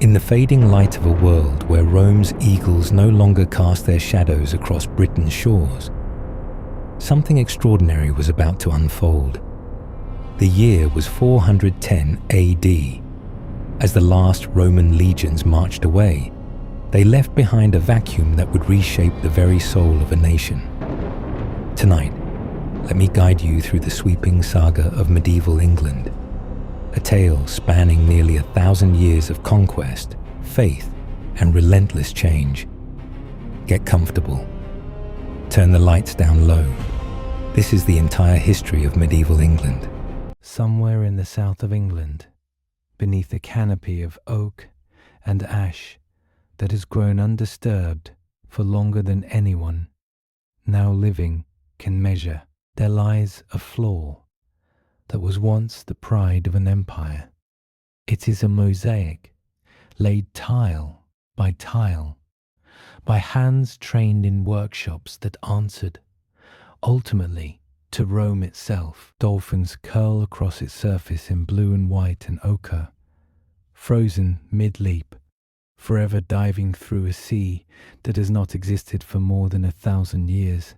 In the fading light of a world where Rome's eagles no longer cast their shadows across Britain's shores, something extraordinary was about to unfold. The year was 410 AD. As the last Roman legions marched away, they left behind a vacuum that would reshape the very soul of a nation. Tonight, let me guide you through the sweeping saga of medieval England, a tale spanning nearly 1,000 years of conquest, faith, and relentless change. Get comfortable. Turn the lights down low. This is the entire history of medieval England. Somewhere in the south of England, beneath a canopy of oak and ash that has grown undisturbed for longer than anyone now living can measure, there lies a floor that was once the pride of an empire. It is a mosaic laid tile, by hands trained in workshops that answered, ultimately, to Rome itself. Dolphins curl across its surface in blue and white and ochre, frozen mid-leap, forever diving through a sea that has not existed for more than 1,000 years.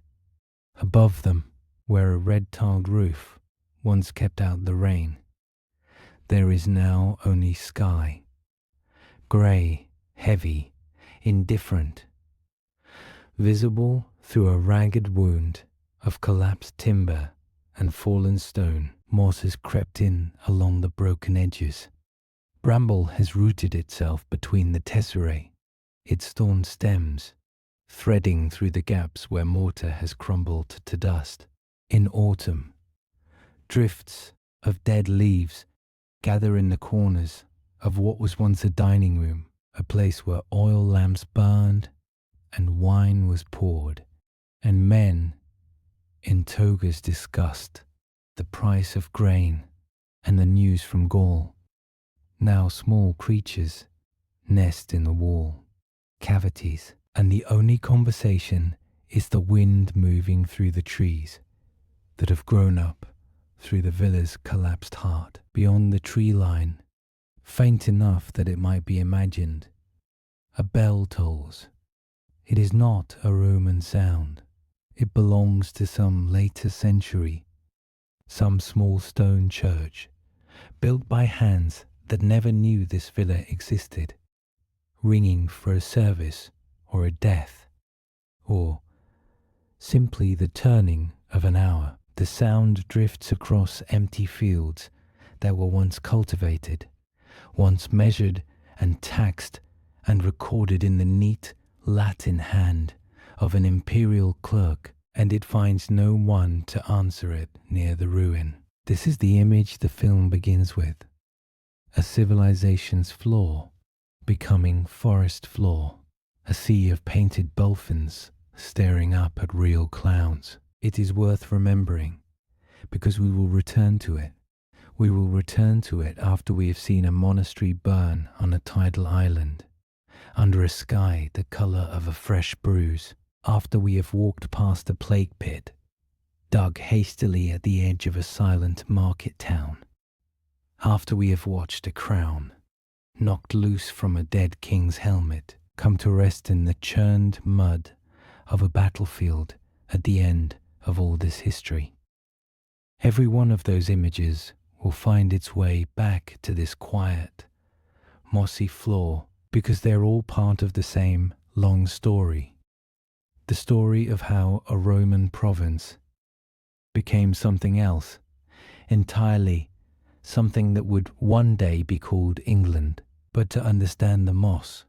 Above them, where a red-tiled roof once kept out the rain, there is now only sky, grey, heavy, indifferent. Visible through a ragged wound of collapsed timber and fallen stone, moss has crept in along the broken edges. Bramble has rooted itself between the tesserae, its torn stems, threading through the gaps where mortar has crumbled to dust. In autumn, drifts of dead leaves gather in the corners of what was once a dining room, a place where oil lamps burned and wine was poured, and men in togas discussed the price of grain and the news from Gaul. Now small creatures nest in the wall cavities, and the only conversation is the wind moving through the trees that have grown up through the villa's collapsed heart. Beyond the tree line, faint enough that it might be imagined, a bell tolls. It is not a Roman sound. It belongs to some later century, some small stone church, built by hands that never knew this villa existed, ringing for a service or a death, or simply the turning of an hour. The sound drifts across empty fields that were once cultivated, once measured and taxed and recorded in the neat Latin hand of an imperial clerk, and it finds no one to answer it near the ruin. This is the image the film begins with: a civilization's floor becoming forest floor, a sea of painted dolphins staring up at real clouds. It is worth remembering, because we will return to it. We will return to it after we have seen a monastery burn on a tidal island, under a sky the colour of a fresh bruise, after we have walked past a plague pit, dug hastily at the edge of a silent market town, after we have watched a crown, knocked loose from a dead king's helmet, come to rest in the churned mud of a battlefield at the end of all this history. Every one of those images will find its way back to this quiet, mossy floor, because they're all part of the same long story. The story of how a Roman province became something else, entirely something that would one day be called England. But to understand the moss,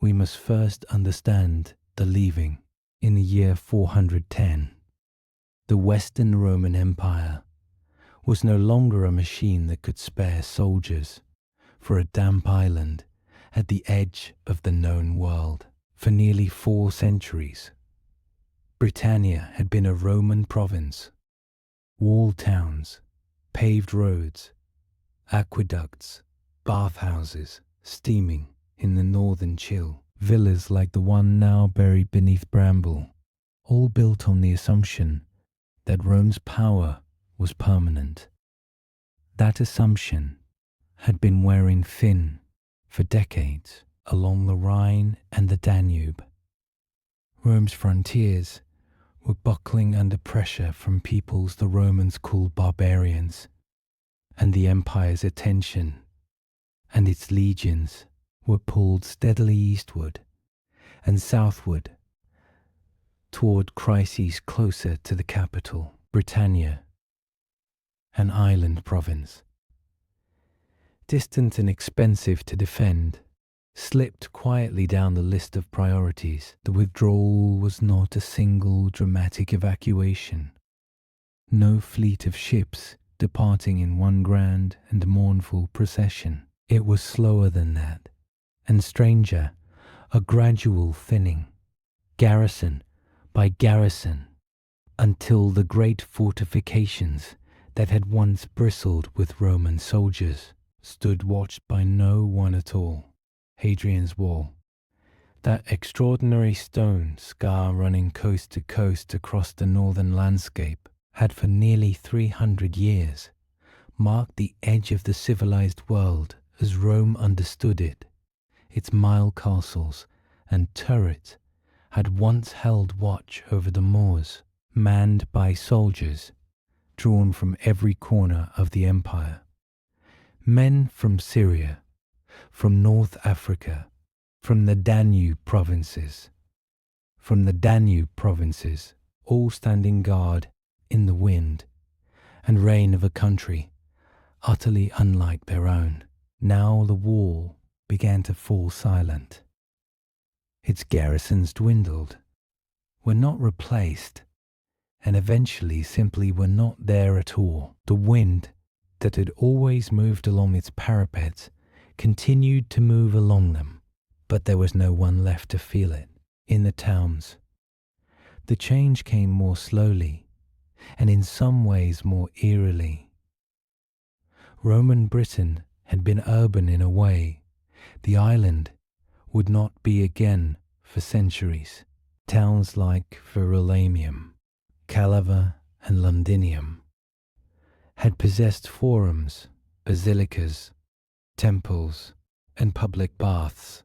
we must first understand the leaving. In the year 410, the Western Roman Empire was no longer a machine that could spare soldiers for a damp island at the edge of the known world. For nearly 4 centuries, Britannia had been a Roman province. Walled towns, paved roads, aqueducts, bathhouses steaming in the northern chill, villas like the one now buried beneath bramble, all built on the assumption that Rome's power was permanent. That assumption had been wearing thin for decades along the Rhine and the Danube. Rome's frontiers were buckling under pressure from peoples the Romans called barbarians, and the empire's attention and its legions were pulled steadily eastward and southward toward crises closer to the capital, Britannia, an island province. Distant and expensive to defend, slipped quietly down the list of priorities. The withdrawal was not a single dramatic evacuation. No fleet of ships departing in one grand and mournful procession. It was slower than that, and stranger, a gradual thinning, garrison by garrison, until the great fortifications that had once bristled with Roman soldiers stood watched by no one at all. Hadrian's Wall, that extraordinary stone scar running coast to coast across the northern landscape, had for nearly 300 years marked the edge of the civilized world as Rome understood it. Its mile castles and turrets had once held watch over the moors, manned by soldiers drawn from every corner of the empire. Men from Syria, from North Africa, from the Danube provinces, all standing guard in the wind and rain of a country utterly unlike their own. Now the wall began to fall silent. Its garrisons dwindled, were not replaced, and eventually simply were not there at all. The wind that had always moved along its parapets continued to move along them, but there was no one left to feel it. In the towns, the change came more slowly, and in some ways more eerily. Roman Britain had been urban in a way. The island would not be again for centuries. Towns like Verulamium, Calava, and Londinium had possessed forums, basilicas, temples, and public baths.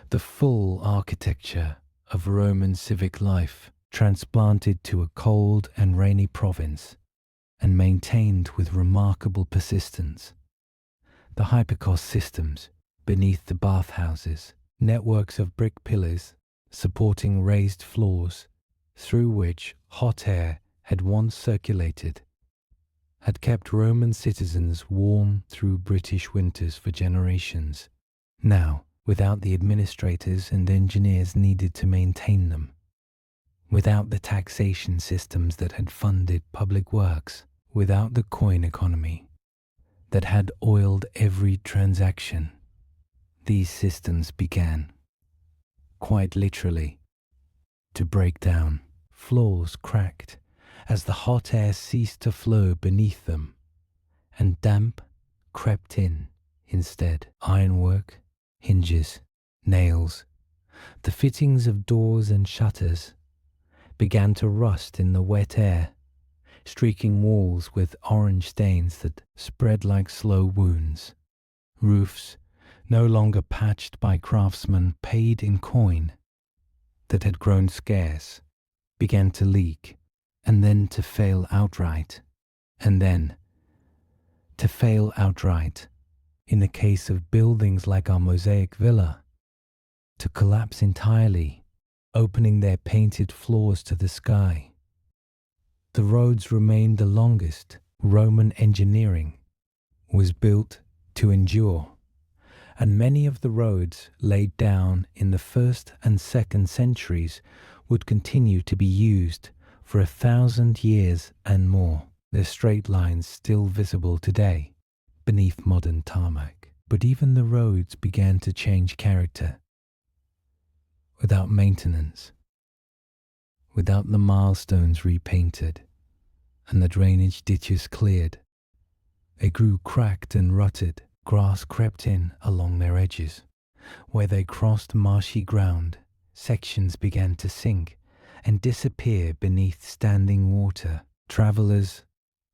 The full architecture of Roman civic life transplanted to a cold and rainy province and maintained with remarkable persistence. The hypocaust systems beneath the bathhouses, networks of brick pillars supporting raised floors through which hot air had once circulated, had kept Roman citizens warm through British winters for generations. Now, without the administrators and engineers needed to maintain them, without the taxation systems that had funded public works, without the coin economy that had oiled every transaction, these systems began, quite literally, to break down. Floors cracked as the hot air ceased to flow beneath them, and damp crept in instead. Ironwork, hinges, nails, the fittings of doors and shutters began to rust in the wet air, streaking walls with orange stains that spread like slow wounds. Roofs, no longer patched by craftsmen paid in coin, that had grown scarce, began to leak, and then to fail outright, and then to fail outright, in the case of buildings like our mosaic villa, to collapse entirely, opening their painted floors to the sky. The roads remained the longest. Roman engineering was built to endure, and many of the roads laid down in the 1st and 2nd centuries would continue to be used for 1,000 years and more. Their straight lines still visible today beneath modern tarmac. But even the roads began to change character. Without maintenance, without the milestones repainted and the drainage ditches cleared, they grew cracked and rutted. Grass crept in along their edges. Where they crossed marshy ground, sections began to sink and disappear beneath standing water. Travellers,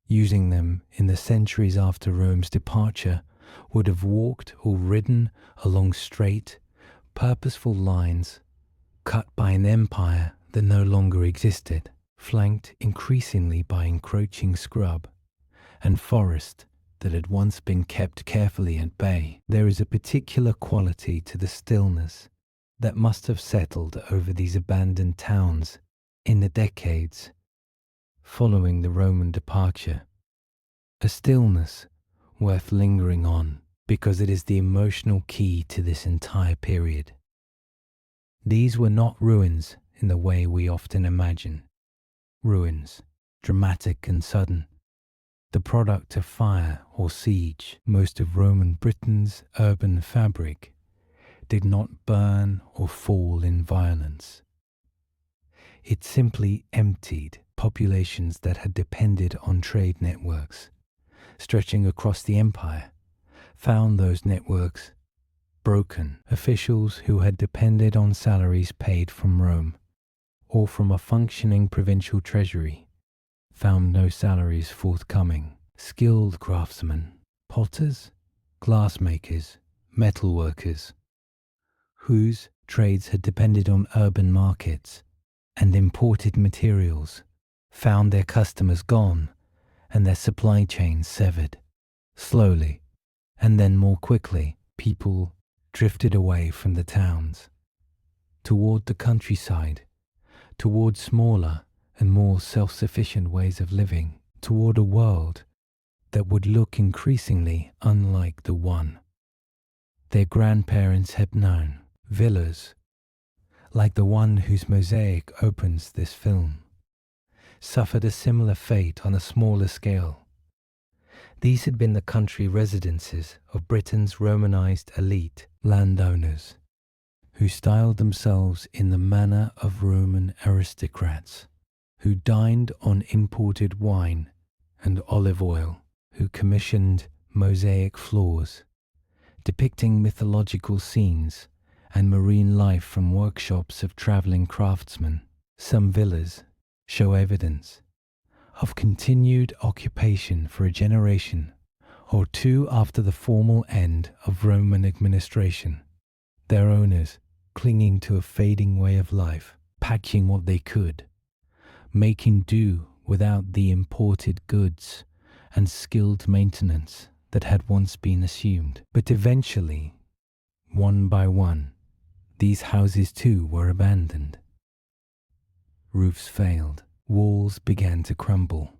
using them in the centuries after Rome's departure, would have walked or ridden along straight, purposeful lines cut by an empire that no longer existed, flanked increasingly by encroaching scrub and forest that had once been kept carefully at bay. There is a particular quality to the stillness that must have settled over these abandoned towns in the decades following the Roman departure. A stillness worth lingering on because it is the emotional key to this entire period. These were not ruins in the way we often imagine. Ruins, dramatic and sudden, the product of fire or siege. Most of Roman Britain's urban fabric did not burn or fall in violence. It simply emptied populations that had depended on trade networks stretching across the empire, found those networks broken. Officials who had depended on salaries paid from Rome or from a functioning provincial treasury found no salaries forthcoming. Skilled craftsmen, potters, glassmakers, metalworkers, whose trades had depended on urban markets and imported materials, found their customers gone and their supply chains severed. Slowly, and then more quickly, people drifted away from the towns, toward the countryside, toward smaller and more self-sufficient ways of living, toward a world that would look increasingly unlike the one their grandparents had known. Villas, like the one whose mosaic opens this film, suffered a similar fate on a smaller scale. These had been the country residences of Britain's Romanized elite landowners, who styled themselves in the manner of Roman aristocrats, who dined on imported wine and olive oil, who commissioned mosaic floors, depicting mythological scenes and marine life from workshops of traveling craftsmen. Some villas show evidence of continued occupation for a generation or two after the formal end of Roman administration, their owners clinging to a fading way of life, patching what they could, making do without the imported goods and skilled maintenance that had once been assumed. But eventually, one by one, these houses too were abandoned. Roofs failed, walls began to crumble,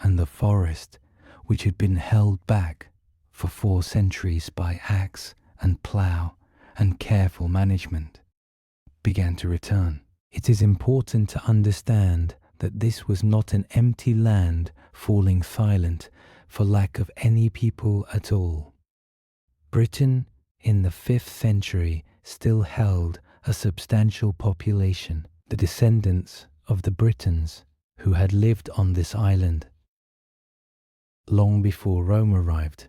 and the forest, which had been held back for 4 centuries by axe and plough and careful management, began to return. It is important to understand that this was not an empty land falling silent for lack of any people at all. Britain in the 5th century still held a substantial population, the descendants of the Britons who had lived on this island long before Rome arrived,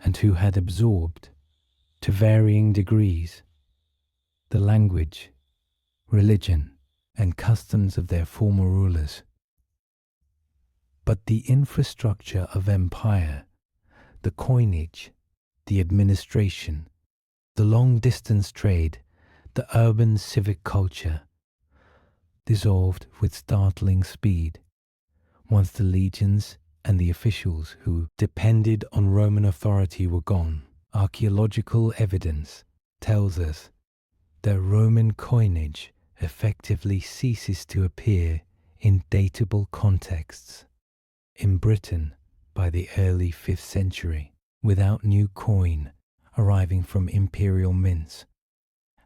and who had absorbed, to varying degrees, the language, religion, and customs of their former rulers. But the infrastructure of empire, the coinage, the administration, the long-distance trade, the urban civic culture, dissolved with startling speed once the legions and the officials who depended on Roman authority were gone. Archaeological evidence tells us that Roman coinage effectively ceases to appear in datable contexts in Britain by the early 5th century, without new coin arriving from imperial mints,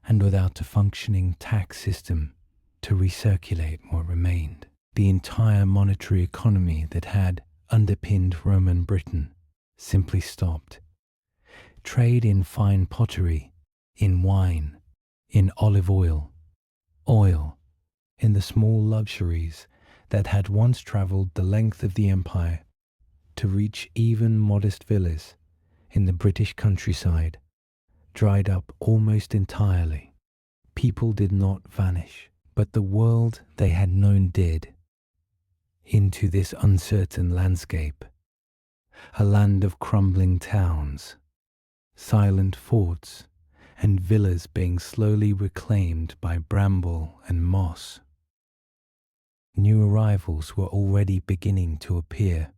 and without a functioning tax system to recirculate what remained. The entire monetary economy that had underpinned Roman Britain simply stopped. Trade in fine pottery, in wine, in olive oil, in the small luxuries that had once travelled the length of the empire to reach even modest villas in the British countryside, dried up almost entirely. People did not vanish, but the world they had known did. Into this uncertain landscape, a land of crumbling towns, silent forts, and villas being slowly reclaimed by bramble and moss. New arrivals were already beginning to appear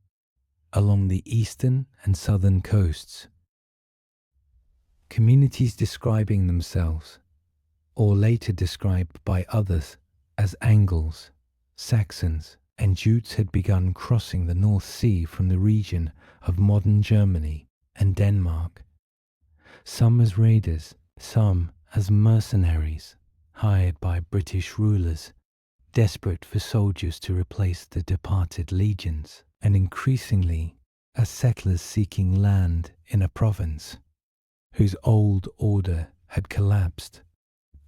along the eastern and southern coasts. Communities describing themselves, or later described by others as Angles, Saxons, and Jutes had begun crossing the North Sea from the region of modern Germany and Denmark. Some as raiders, some as mercenaries hired by British rulers, desperate for soldiers to replace the departed legions, and increasingly as settlers seeking land in a province whose old order had collapsed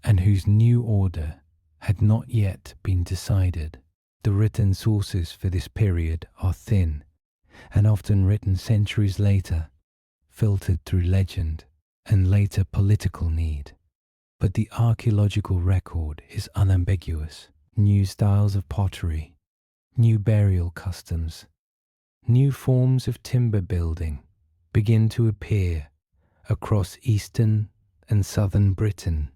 and whose new order had not yet been decided. The written sources for this period are thin and often written centuries later, filtered through legend and later political need. But the archaeological record is unambiguous. New styles of pottery, new burial customs, new forms of timber building begin to appear across eastern and southern Britain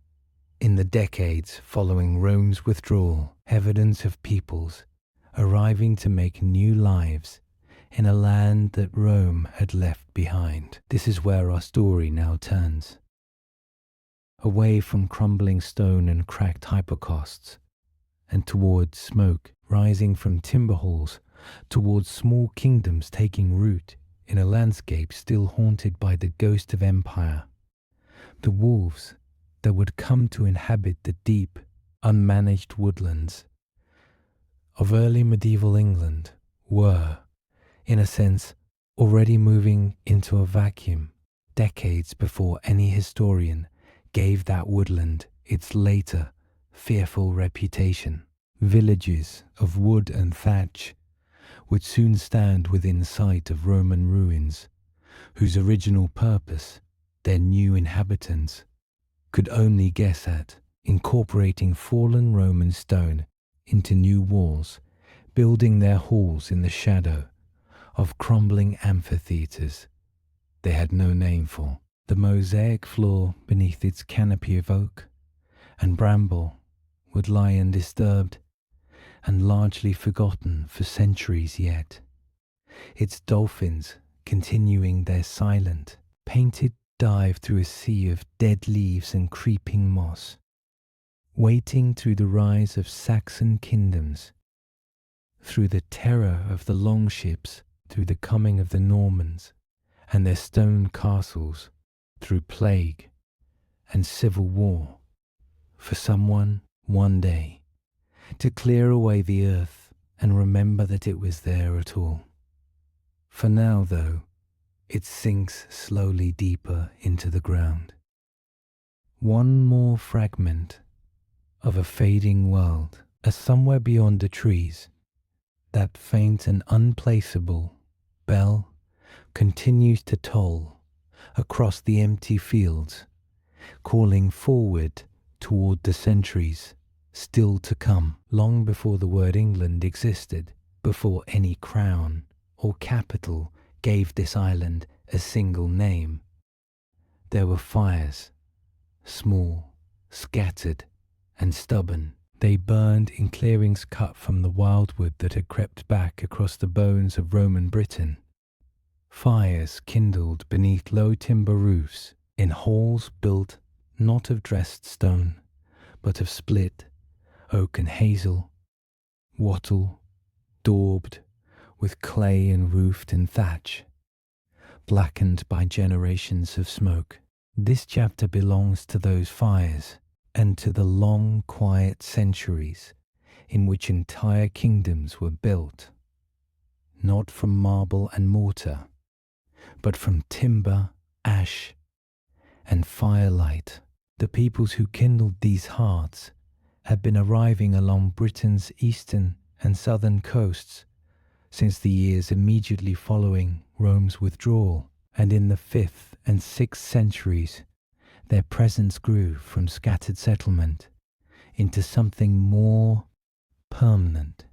in the decades following Rome's withdrawal, evidence of peoples arriving to make new lives in a land that Rome had left behind. This is where our story now turns. Away from crumbling stone and cracked hypocausts, and towards smoke rising from timber halls, towards small kingdoms taking root in a landscape still haunted by the ghost of empire. The wolves that would come to inhabit the deep, unmanaged woodlands of early medieval England were, in a sense, already moving into a vacuum decades before any historian gave that woodland its later, fearful reputation. Villages of wood and thatch would soon stand within sight of Roman ruins, whose original purpose their new inhabitants could only guess at, incorporating fallen Roman stone into new walls, building their halls in the shadow of crumbling amphitheatres they had no name for. The mosaic floor beneath its canopy of oak and bramble would lie undisturbed and largely forgotten for centuries yet, its dolphins continuing their silent, painted dive through a sea of dead leaves and creeping moss, waiting through the rise of Saxon kingdoms, through the terror of the longships, through the coming of the Normans and their stone castles, through plague and civil war, for someone, one day, to clear away the earth and remember that it was there at all. For now, though, it sinks slowly deeper into the ground. One more fragment of a fading world, as somewhere beyond the trees, that faint and unplaceable bell continues to toll across the empty fields, calling forward toward the centuries still to come, long before the word England existed, before any crown or capital gave this island a single name. There were fires, small, scattered, and stubborn. They burned in clearings cut from the wildwood that had crept back across the bones of Roman Britain. Fires kindled beneath low timber roofs in halls built not of dressed stone, but of split, oak and hazel, wattle, daubed with clay and roofed in thatch, blackened by generations of smoke. This chapter belongs to those fires and to the long, quiet centuries in which entire kingdoms were built, not from marble and mortar, but from timber, ash, and firelight. The peoples who kindled these hearts had been arriving along Britain's eastern and southern coasts since the years immediately following Rome's withdrawal, and in the 5th and 6th centuries their presence grew from scattered settlement into something more permanent,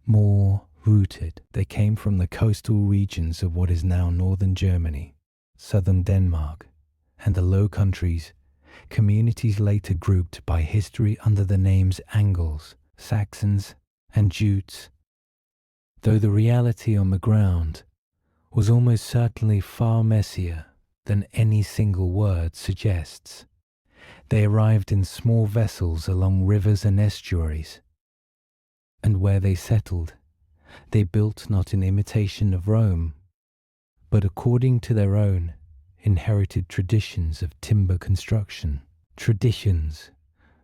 more Rooted, they came from the coastal regions of what is now northern Germany, southern Denmark, and the Low Countries, communities later grouped by history under the names Angles, Saxons, and Jutes. Though the reality on the ground was almost certainly far messier than any single word suggests. They arrived in small vessels along rivers and estuaries, and where they settled, they built not in imitation of Rome, but according to their own inherited traditions of timber construction, traditions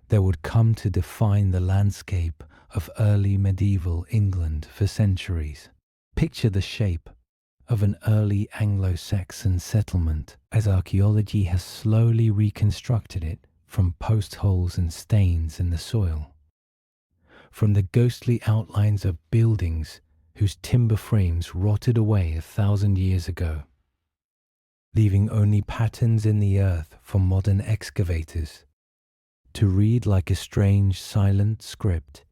that would come to define the landscape of early medieval England for centuries. Picture the shape of an early Anglo-Saxon settlement as archaeology has slowly reconstructed it from post holes and stains in the soil. From the ghostly outlines of buildings whose timber frames rotted away 1,000 years ago, leaving only patterns in the earth for modern excavators to read like a strange silent script.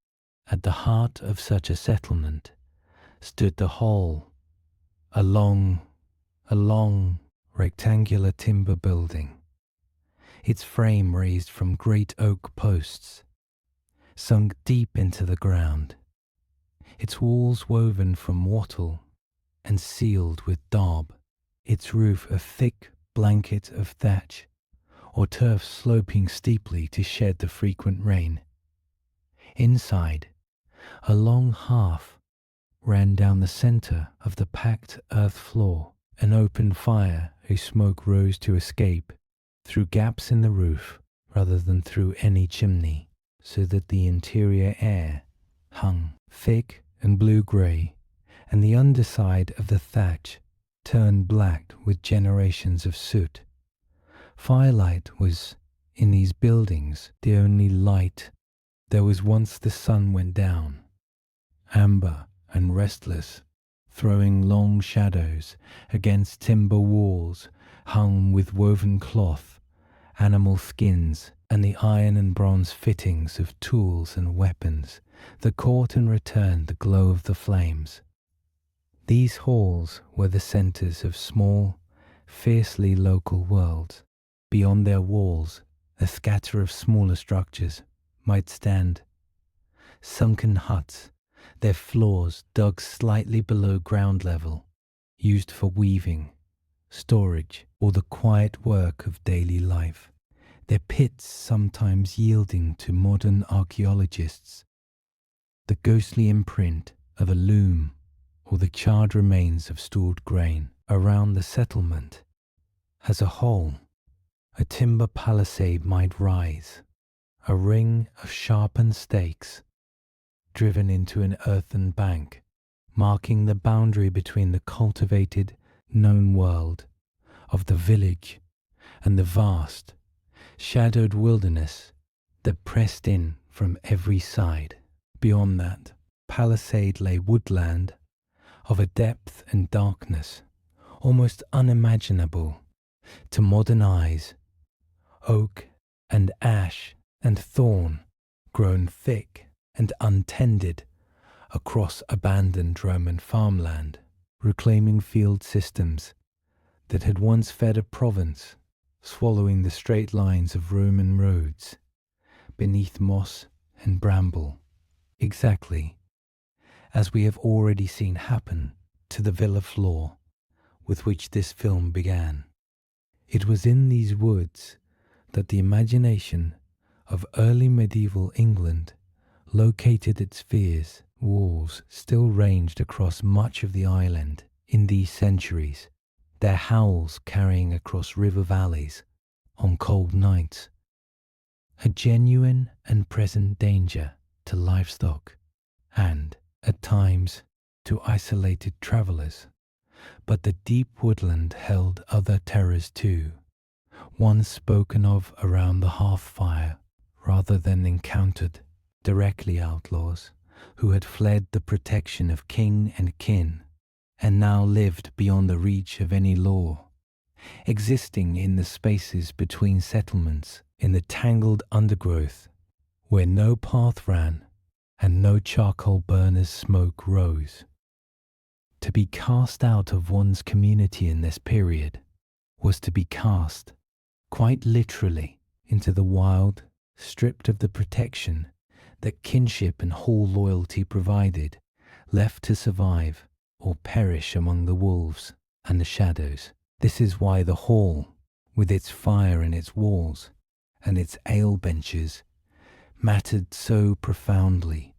At the heart of such a settlement stood the hall, a long rectangular timber building, its frame raised from great oak posts, sunk deep into the ground, its walls woven from wattle and sealed with daub, its roof a thick blanket of thatch or turf sloping steeply to shed the frequent rain. Inside, a long hearth ran down the center of the packed earth floor, an open fire whose smoke rose to escape through gaps in the roof rather than through any chimney, so that the interior air hung thick and blue-grey, and the underside of the thatch turned black with generations of soot. Firelight was, in these buildings, the only light there was once the sun went down, amber and restless, throwing long shadows against timber walls hung with woven cloth, animal skins, and the iron and bronze fittings of tools and weapons that caught and returned the glow of the flames. These halls were the centers of small, fiercely local worlds. Beyond their walls, a scatter of smaller structures might stand. Sunken huts, their floors dug slightly below ground level, used for weaving, storage, or the quiet work of daily life, their pits sometimes yielding to modern archaeologists the ghostly imprint of a loom or the charred remains of stored grain. Around the settlement as a whole, a timber palisade might rise, a ring of sharpened stakes driven into an earthen bank, marking the boundary between the cultivated, known world of the village and the vast, shadowed wilderness that pressed in from every side. Beyond that palisade lay woodland of a depth and darkness almost unimaginable to modern eyes, oak and ash and thorn grown thick and untended across abandoned Roman farmland, reclaiming field systems that had once fed a province, swallowing the straight lines of Roman roads beneath moss and bramble, exactly as we have already seen happen to the villa floor with which this film began. It was in these woods that the imagination of early medieval England located its fears. Wolves still ranged across much of the island in these centuries, their howls carrying across river valleys on cold nights, a genuine and present danger to livestock and, at times, to isolated travellers. But the deep woodland held other terrors too, ones spoken of around the hearth fire rather than encountered, directly outlaws who had fled the protection of king and kin and now lived beyond the reach of any law, existing in the spaces between settlements, in the tangled undergrowth where no path ran and no charcoal burner's smoke rose. To be cast out of one's community in this period was to be cast, quite literally, into the wild, stripped of the protection that kinship and hall loyalty provided, left to survive or perish among the wolves and the shadows. This is why the hall, with its fire in its walls and its ale benches, mattered so profoundly.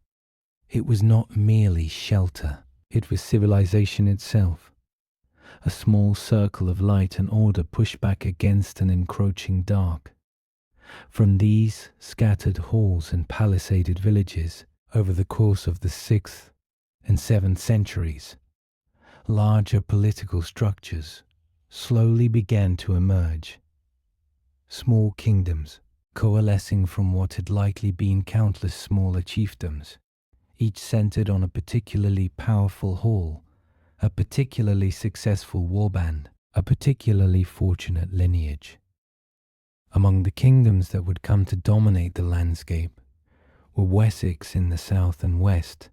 It was not merely shelter, it was civilization itself, a small circle of light and order pushed back against an encroaching dark. From these scattered halls and palisaded villages over the course of the 6th and 7th centuries, larger political structures slowly began to emerge. Small kingdoms coalescing from what had likely been countless smaller chiefdoms, each centered on a particularly powerful hall, a particularly successful warband, a particularly fortunate lineage. Among the kingdoms that would come to dominate the landscape were Wessex in the south and west,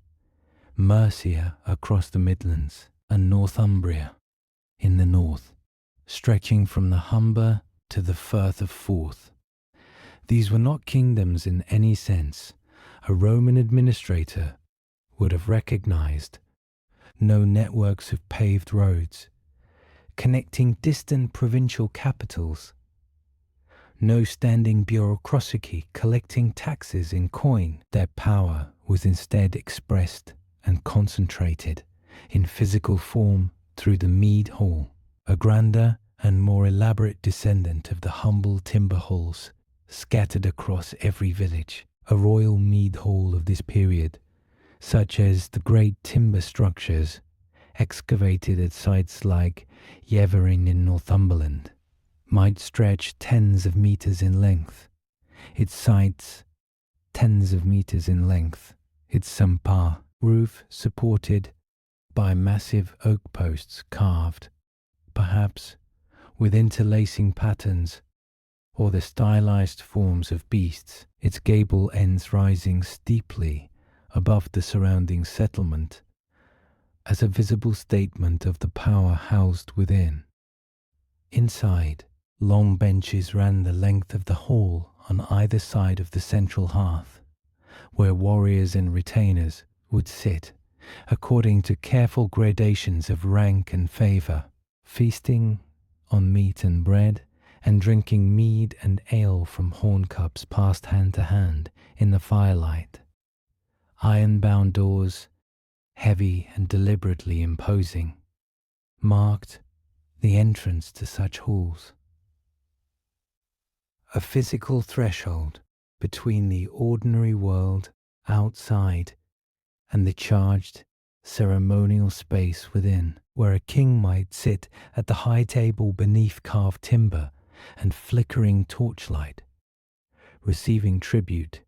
Mercia across the Midlands, and Northumbria in the north, stretching from the Humber to the Firth of Forth. These were not kingdoms in any sense a Roman administrator would have recognized. No networks of paved roads connecting distant provincial capitals. No standing bureaucracy collecting taxes in coin. Their power was instead expressed and concentrated in physical form through the mead hall, a grander and more elaborate descendant of the humble timber halls scattered across every village. A royal mead hall of this period, such as the great timber structures excavated at sites like Yeverin in Northumberland, might stretch tens of meters in length. Its sides, tens of meters in length. Its sampa roof supported by massive oak posts carved, perhaps with interlacing patterns or the stylized forms of beasts, its gable ends rising steeply above the surrounding settlement as a visible statement of the power housed within. Inside, long benches ran the length of the hall on either side of the central hearth, where warriors and retainers would sit, according to careful gradations of rank and favour, feasting on meat and bread, and drinking mead and ale from horn cups passed hand to hand in the firelight. Iron-bound doors, heavy and deliberately imposing, marked the entrance to such halls. A physical threshold between the ordinary world outside and the charged ceremonial space within, where a king might sit at the high table beneath carved timber and flickering torchlight, receiving tribute,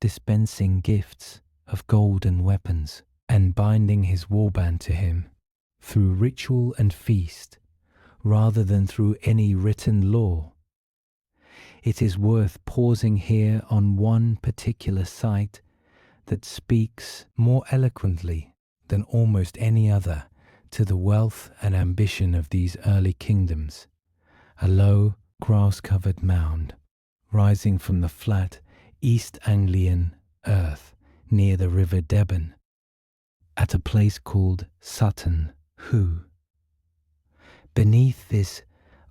dispensing gifts of gold and weapons, and binding his warband to him through ritual and feast, rather than through any written law. It is worth pausing here on one particular site that speaks more eloquently than almost any other to the wealth and ambition of these early kingdoms. A low, grass-covered mound, rising from the flat East Anglian earth near the River Deben, at a place called Sutton Hoo. Beneath this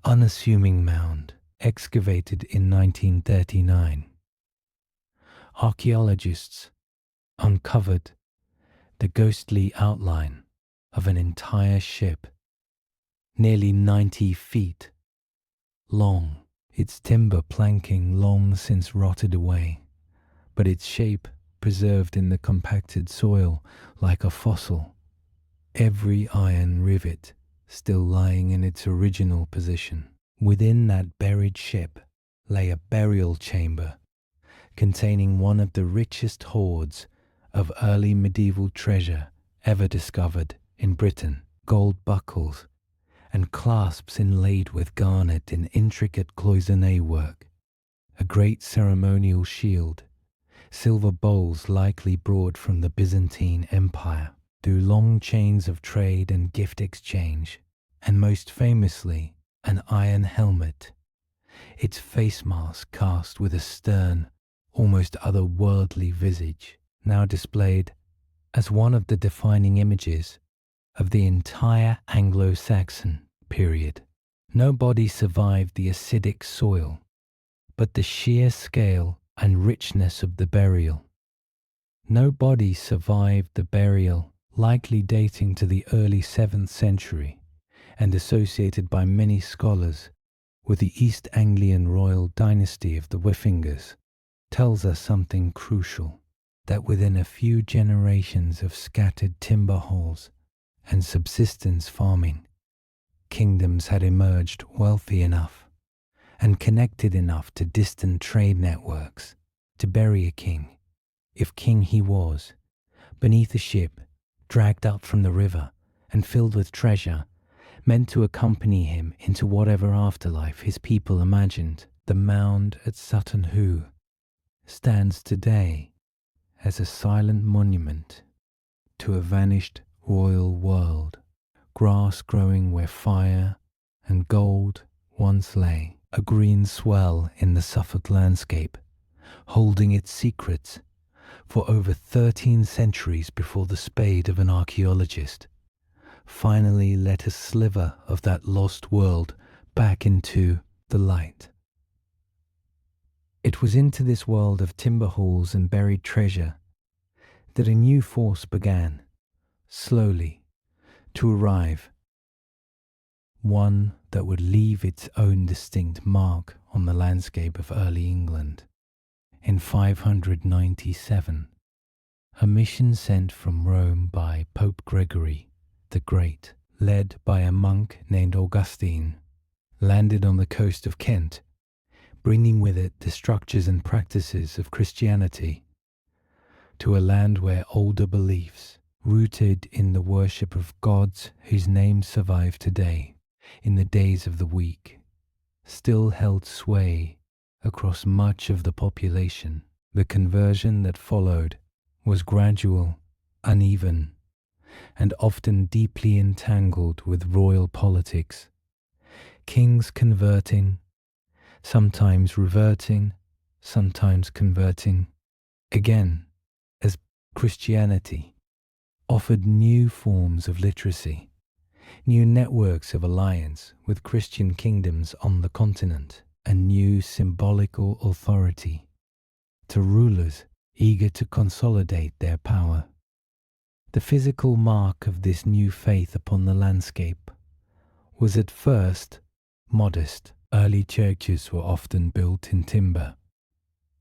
unassuming mound, excavated in 1939, archaeologists uncovered the ghostly outline of an entire ship, nearly 90 feet long, its timber planking long since rotted away, but its shape preserved in the compacted soil like a fossil, every iron rivet still lying in its original position. Within that buried ship lay a burial chamber containing one of the richest hoards of early medieval treasure ever discovered in Britain. Gold buckles and clasps inlaid with garnet in intricate cloisonné work, a great ceremonial shield, silver bowls likely brought from the Byzantine Empire, through long chains of trade and gift exchange, and most famously, an iron helmet, its face mask cast with a stern, almost otherworldly visage, now displayed as one of the defining images of the entire Anglo-Saxon period. No body survived the acidic soil, but the sheer scale and richness of the burial. No body survived the burial, likely dating to the early 7th century and associated by many scholars with the East Anglian royal dynasty of the Whiffingers, tells us something crucial, that within a few generations of scattered timber holes and subsistence farming, kingdoms had emerged wealthy enough and connected enough to distant trade networks to bury a king, if king he was, beneath a ship dragged up from the river and filled with treasure meant to accompany him into whatever afterlife his people imagined. The mound at Sutton Hoo stands today as a silent monument to a vanished royal world, grass growing where fire and gold once lay, a green swell in the Suffolk landscape, holding its secrets for over 13 centuries before the spade of an archaeologist finally let a sliver of that lost world back into the light. It was into this world of timber halls and buried treasure that a new force began, slowly, to arrive, one that would leave its own distinct mark on the landscape of early England. In 597, a mission sent from Rome by Pope Gregory the Great, led by a monk named Augustine, landed on the coast of Kent, bringing with it the structures and practices of Christianity to a land where older beliefs, rooted in the worship of gods whose names survive today, in the days of the week, still held sway across much of the population. The conversion that followed was gradual, uneven, and often deeply entangled with royal politics, kings converting, sometimes reverting, sometimes converting, again, as Christianity offered new forms of literacy, new networks of alliance with Christian kingdoms on the continent, and new symbolical authority to rulers eager to consolidate their power. The physical mark of this new faith upon the landscape was at first modest. Early churches were often built in timber,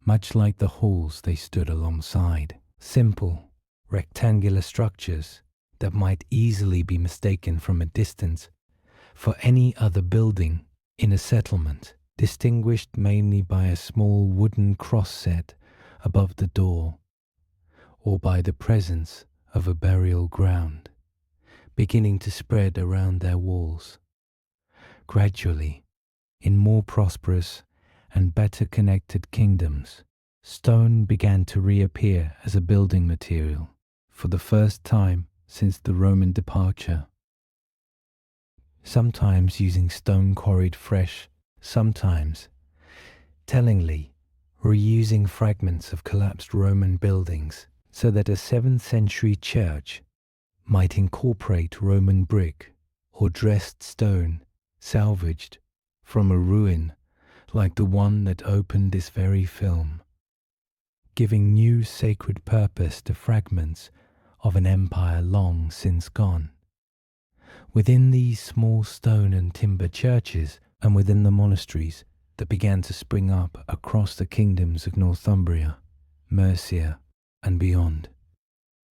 much like the halls they stood alongside. Simple, rectangular structures that might easily be mistaken from a distance for any other building in a settlement, distinguished mainly by a small wooden cross set above the door, or by the presence of a burial ground beginning to spread around their walls. Gradually, in more prosperous and better connected kingdoms, stone began to reappear as a building material for the first time since the Roman departure. Sometimes using stone quarried fresh, sometimes, tellingly, reusing fragments of collapsed Roman buildings so that a 7th century church might incorporate Roman brick or dressed stone salvaged from a ruin like the one that opened this very film, giving new sacred purpose to fragments of an empire long since gone. Within these small stone and timber churches, and within the monasteries that began to spring up across the kingdoms of Northumbria, Mercia, and beyond,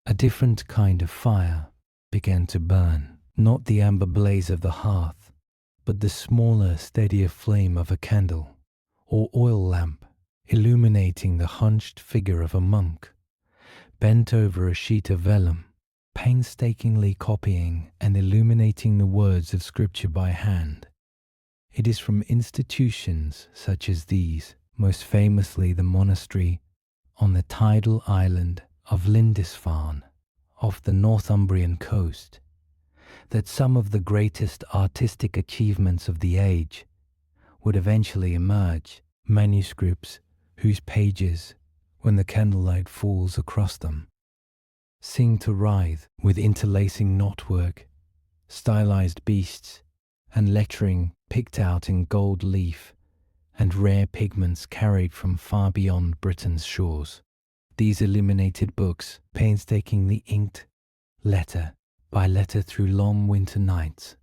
a different kind of fire began to burn, not the amber blaze of the hearth, but the smaller, steadier flame of a candle or oil lamp, illuminating the hunched figure of a monk, bent over a sheet of vellum, painstakingly copying and illuminating the words of Scripture by hand. It is from institutions such as these, most famously the monastery on the tidal island of Lindisfarne off the Northumbrian coast that some of the greatest artistic achievements of the age would eventually emerge, manuscripts whose pages, when the candlelight falls across them, seem to writhe with interlacing knotwork, stylized beasts, and lettering picked out in gold leaf and rare pigments carried from far beyond Britain's shores. These illuminated books, painstakingly inked letter by letter through long winter nights,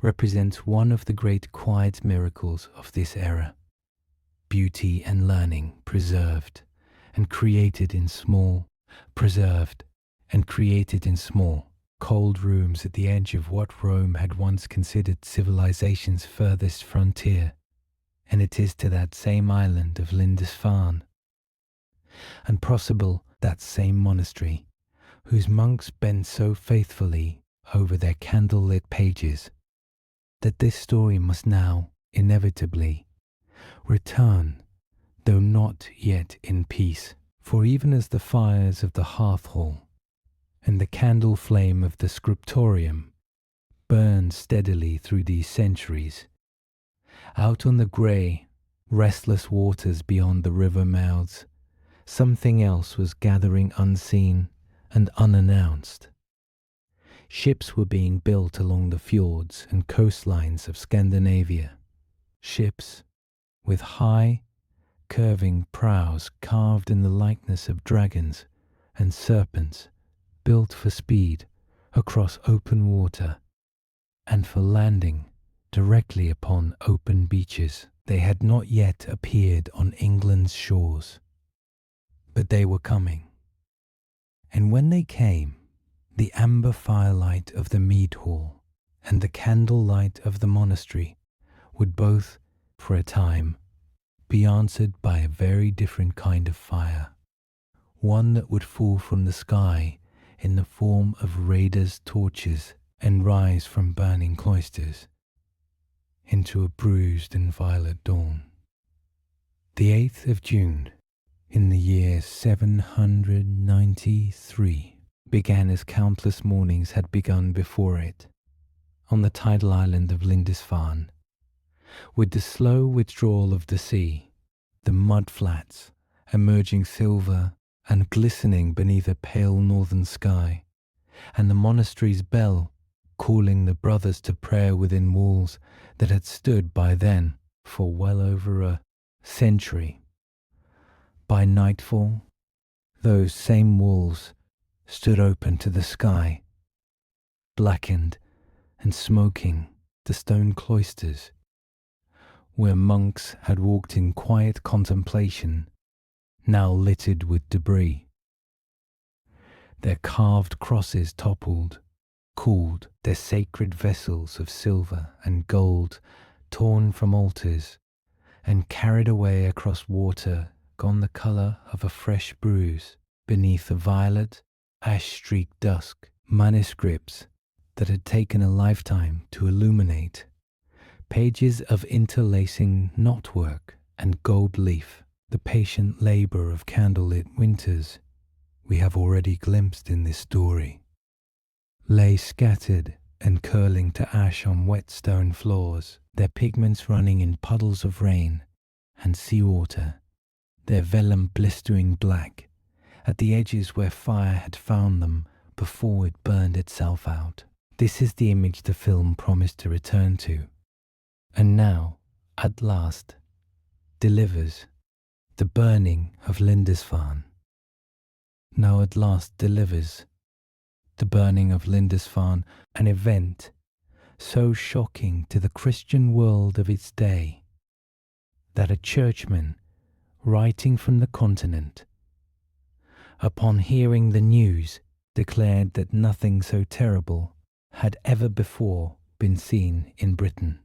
represent one of the great quiet miracles of this era. Beauty and learning preserved and created in small, cold rooms at the edge of what Rome had once considered civilization's furthest frontier, and it is to that same island of Lindisfarne, and possible that same monastery, whose monks bent so faithfully over their candle-lit pages, that this story must now, inevitably, return, though not yet in peace. For even as the fires of the hearth-hall and the candle flame of the scriptorium burned steadily through these centuries, out on the grey, restless waters beyond the river mouths, something else was gathering unseen and unannounced. Ships were being built along the fjords and coastlines of Scandinavia, ships with high, curving prows carved in the likeness of dragons and serpents, built for speed across open water and for landing directly upon open beaches. They had not yet appeared on England's shores, but they were coming. And when they came, the amber firelight of the mead hall and the candle light of the monastery would both, for a time, be answered by a very different kind of fire, one that would fall from the sky in the form of raiders' torches and rise from burning cloisters into a bruised and violet dawn. The 8th of June, in the year 793, began as countless mornings had begun before it, on the tidal island of Lindisfarne, with the slow withdrawal of the sea, the mud flats emerging silver and glistening beneath a pale northern sky, and the monastery's bell calling the brothers to prayer within walls that had stood by then for well over a century. By nightfall, those same walls stood open to the sky, blackened and smoking the stone cloisters, where monks had walked in quiet contemplation, now littered with debris. Their carved crosses toppled, cooled, their sacred vessels of silver and gold torn from altars and carried away across water gone the colour of a fresh bruise beneath the violet, ash-streaked dusk, manuscripts that had taken a lifetime to illuminate, pages of interlacing knotwork and gold leaf, the patient labour of candlelit winters we have already glimpsed in this story, lay scattered and curling to ash on wet stone floors, their pigments running in puddles of rain and seawater, their vellum blistering black at the edges where fire had found them before it burned itself out. This is the image the film promised to return to, and now, at last, delivers the burning of Lindisfarne. Now at last delivers the burning of Lindisfarne, an event so shocking to the Christian world of its day that a churchman writing from the continent, upon hearing the news, declared that nothing so terrible had ever before been seen in Britain,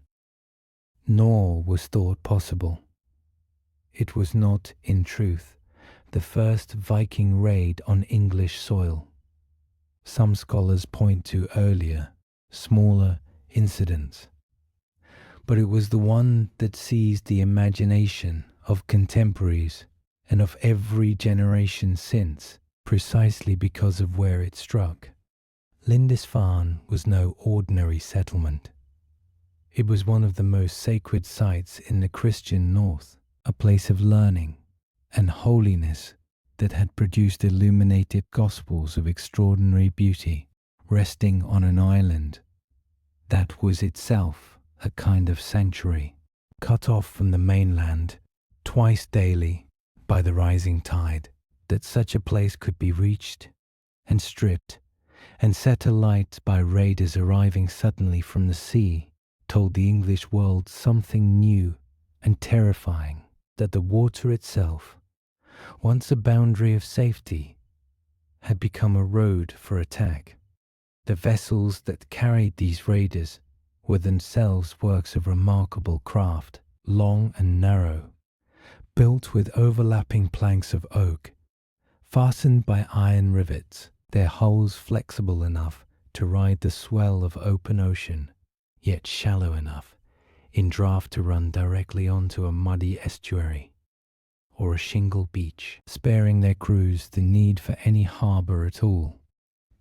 nor was thought possible. It was not, in truth, the first Viking raid on English soil. Some scholars point to earlier, smaller incidents, but it was the one that seized the imagination of contemporaries and of every generation since, precisely because of where it struck. Lindisfarne was no ordinary settlement. It was one of the most sacred sites in the Christian North, a place of learning and holiness that had produced illuminated gospels of extraordinary beauty, resting on an island that was itself a kind of sanctuary, cut off from the mainland twice daily by the rising tide. That such a place could be reached and stripped and set alight by raiders arriving suddenly from the sea told the English world something new and terrifying, that the water itself, once a boundary of safety, had become a road for attack. The vessels that carried these raiders were themselves works of remarkable craft, long and narrow, built with overlapping planks of oak, fastened by iron rivets, their hulls flexible enough to ride the swell of open ocean, yet shallow enough in draught to run directly onto a muddy estuary or a shingle beach, sparing their crews the need for any harbour at all.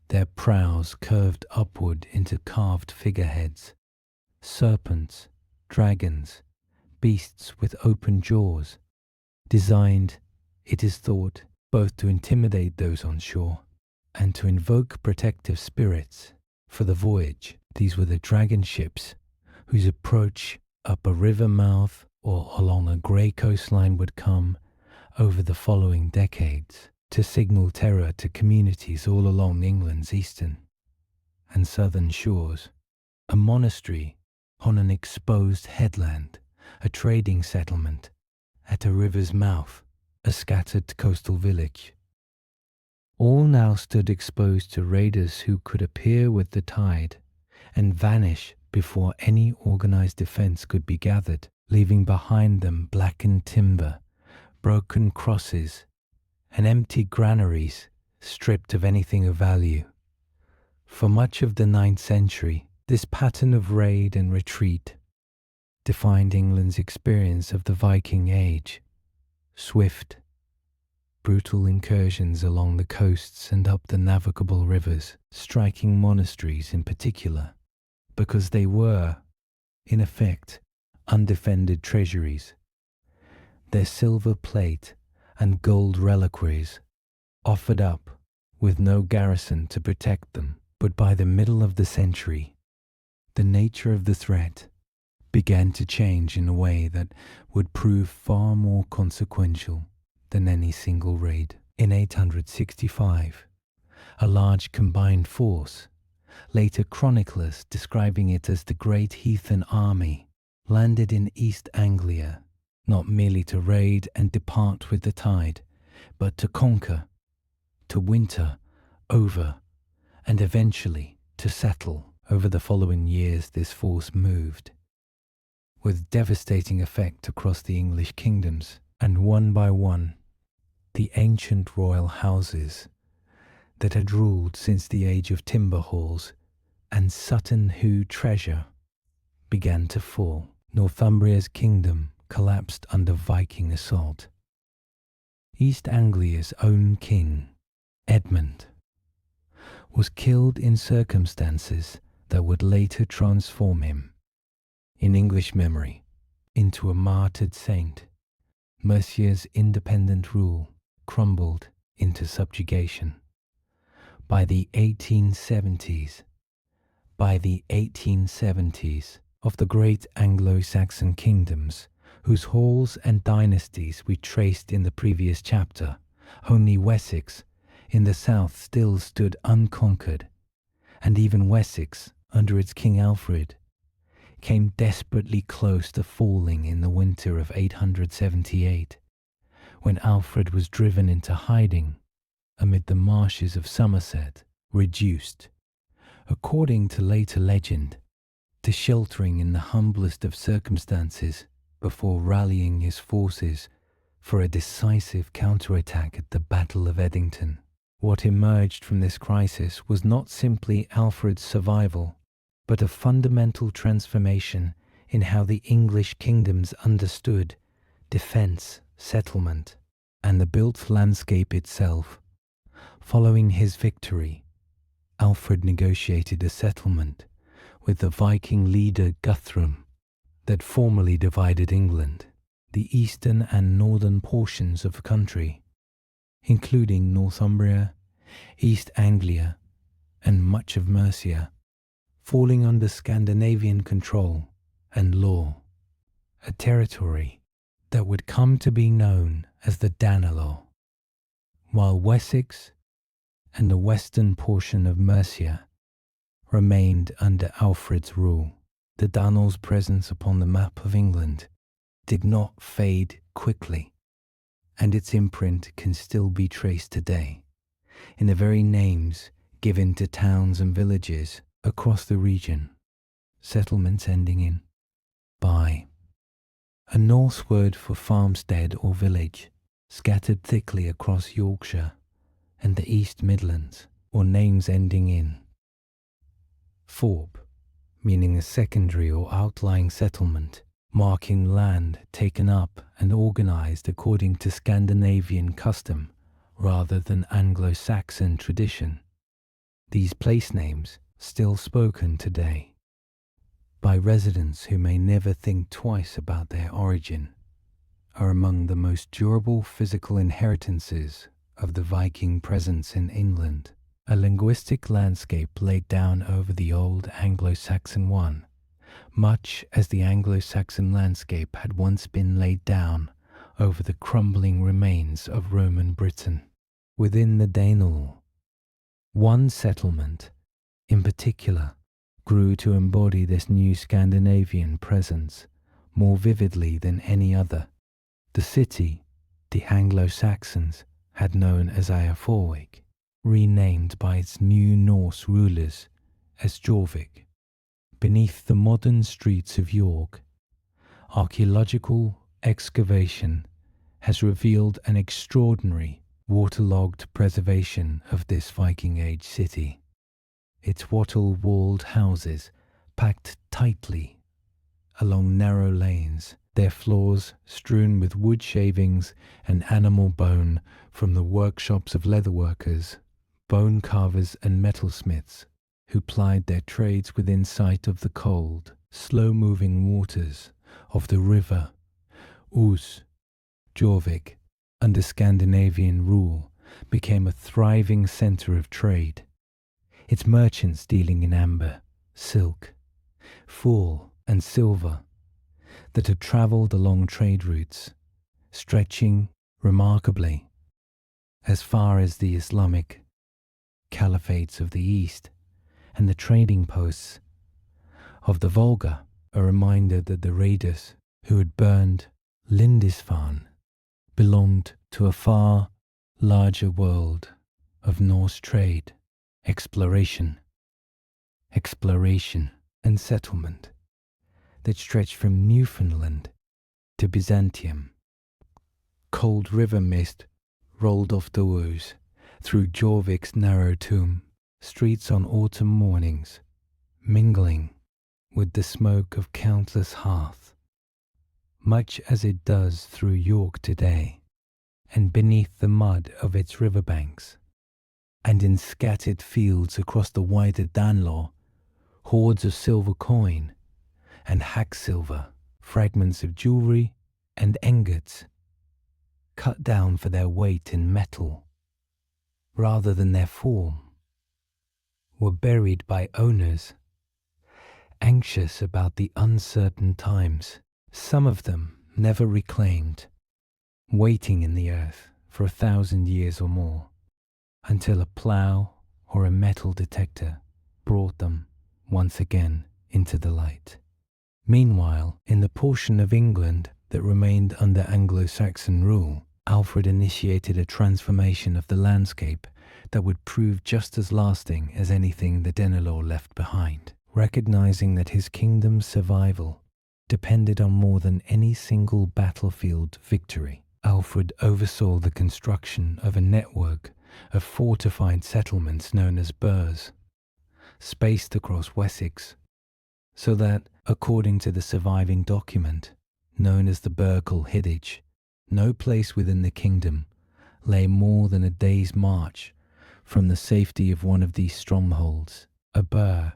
Their prows curved upward into carved figureheads, serpents, dragons, beasts with open jaws, designed, it is thought, both to intimidate those on shore and to invoke protective spirits for the voyage. These were the dragon ships whose approach up a river mouth or along a grey coastline would come over the following decades to signal terror to communities all along England's eastern and southern shores. A monastery on an exposed headland, a trading settlement at a river's mouth, a scattered coastal village. All now stood exposed to raiders who could appear with the tide and vanish before any organized defense could be gathered, leaving behind them blackened timber, broken crosses, and empty granaries stripped of anything of value. For much of the 9th century, this pattern of raid and retreat defined England's experience of the Viking Age. Swift, brutal incursions along the coasts and up the navigable rivers, striking monasteries in particular, because they were, in effect, undefended treasuries. Their silver plate and gold reliquaries offered up with no garrison to protect them. But by the middle of the century, the nature of the threat began to change in a way that would prove far more consequential than any single raid. In 865, a large combined force, later chroniclers describing it as the Great Heathen Army, landed in East Anglia, not merely to raid and depart with the tide, but to conquer, to winter over, and eventually to settle. Over the following years, this force moved, with devastating effect across the English kingdoms, and one by one, the ancient royal houses that had ruled since the age of timber halls and Sutton Hoo treasure began to fall. Northumbria's kingdom collapsed under Viking assault. East Anglia's own king, Edmund, was killed in circumstances that would later transform him, in English memory, into a martyred saint. Mercia's independent rule crumbled into subjugation. By the 1870s, of the great Anglo-Saxon kingdoms, whose halls and dynasties we traced in the previous chapter, only Wessex in the south still stood unconquered, and even Wessex, under its King Alfred, came desperately close to falling in the winter of 878, when Alfred was driven into hiding amid the marshes of Somerset, reduced, according to later legend, to sheltering in the humblest of circumstances before rallying his forces for a decisive counterattack at the Battle of Edington. What emerged from this crisis was not simply Alfred's survival, but a fundamental transformation in how the English kingdoms understood defense, settlement, and the built landscape itself. Following his victory, Alfred negotiated a settlement with the Viking leader Guthrum that formally divided England, the eastern and northern portions of the country, including Northumbria, East Anglia, and much of Mercia, falling under Scandinavian control and law, a territory that would come to be known as the Danelaw, while Wessex and the western portion of Mercia remained under Alfred's rule. The Danelaw's presence upon the map of England did not fade quickly, and its imprint can still be traced today in the very names given to towns and villages across the region, settlements ending in by, a Norse word for farmstead or village, scattered thickly across Yorkshire and the East Midlands, or names ending in thorp, meaning a secondary or outlying settlement, marking land taken up and organized according to Scandinavian custom rather than Anglo-Saxon tradition. These place names, still spoken today by residents who may never think twice about their origin, are among the most durable physical inheritances of the Viking presence in England, a linguistic landscape laid down over the old Anglo-Saxon one, much as the Anglo-Saxon landscape had once been laid down over the crumbling remains of Roman Britain. Within the Danelaw, one settlement, in particular, grew to embody this new Scandinavian presence more vividly than any other. The city the Anglo-Saxons had known as Eoforwic, renamed by its new Norse rulers as Jorvik. Beneath the modern streets of York, archaeological excavation has revealed an extraordinary waterlogged preservation of this Viking Age city. Its wattle-walled houses packed tightly along narrow lanes, their floors strewn with wood shavings and animal bone from the workshops of leatherworkers, bone carvers and metalsmiths who plied their trades within sight of the cold, slow-moving waters of the river Ouse. Jorvik, under Scandinavian rule, became a thriving centre of trade, its merchants dealing in amber, silk, wool and silver that had travelled along trade routes, stretching remarkably as far as the Islamic caliphates of the East and the trading posts of the Volga, a reminder that the raiders who had burned Lindisfarne belonged to a far larger world of Norse trade, exploration and settlement that stretched from Newfoundland to Byzantium. Cold river mist rolled off the Ouse through Jorvik's narrow tomb, streets on autumn mornings, mingling with the smoke of countless hearths, much as it does through York today, and beneath the mud of its riverbanks, and in scattered fields across the wider Danelaw, hoards of silver coin and hack silver, fragments of jewellery and ingots, cut down for their weight in metal rather than their form, were buried by owners anxious about the uncertain times, some of them never reclaimed, waiting in the earth for 1,000 years or more, until a plough or a metal detector brought them once again into the light. Meanwhile, in the portion of England that remained under Anglo-Saxon rule, Alfred initiated a transformation of the landscape that would prove just as lasting as anything the Danelaw left behind. Recognizing that his kingdom's survival depended on more than any single battlefield victory, Alfred oversaw the construction of a network of fortified settlements known as burhs, spaced across Wessex, so that, according to the surviving document, known as the Burghl Hidditch, no place within the kingdom lay more than a day's march from the safety of one of these strongholds. A burh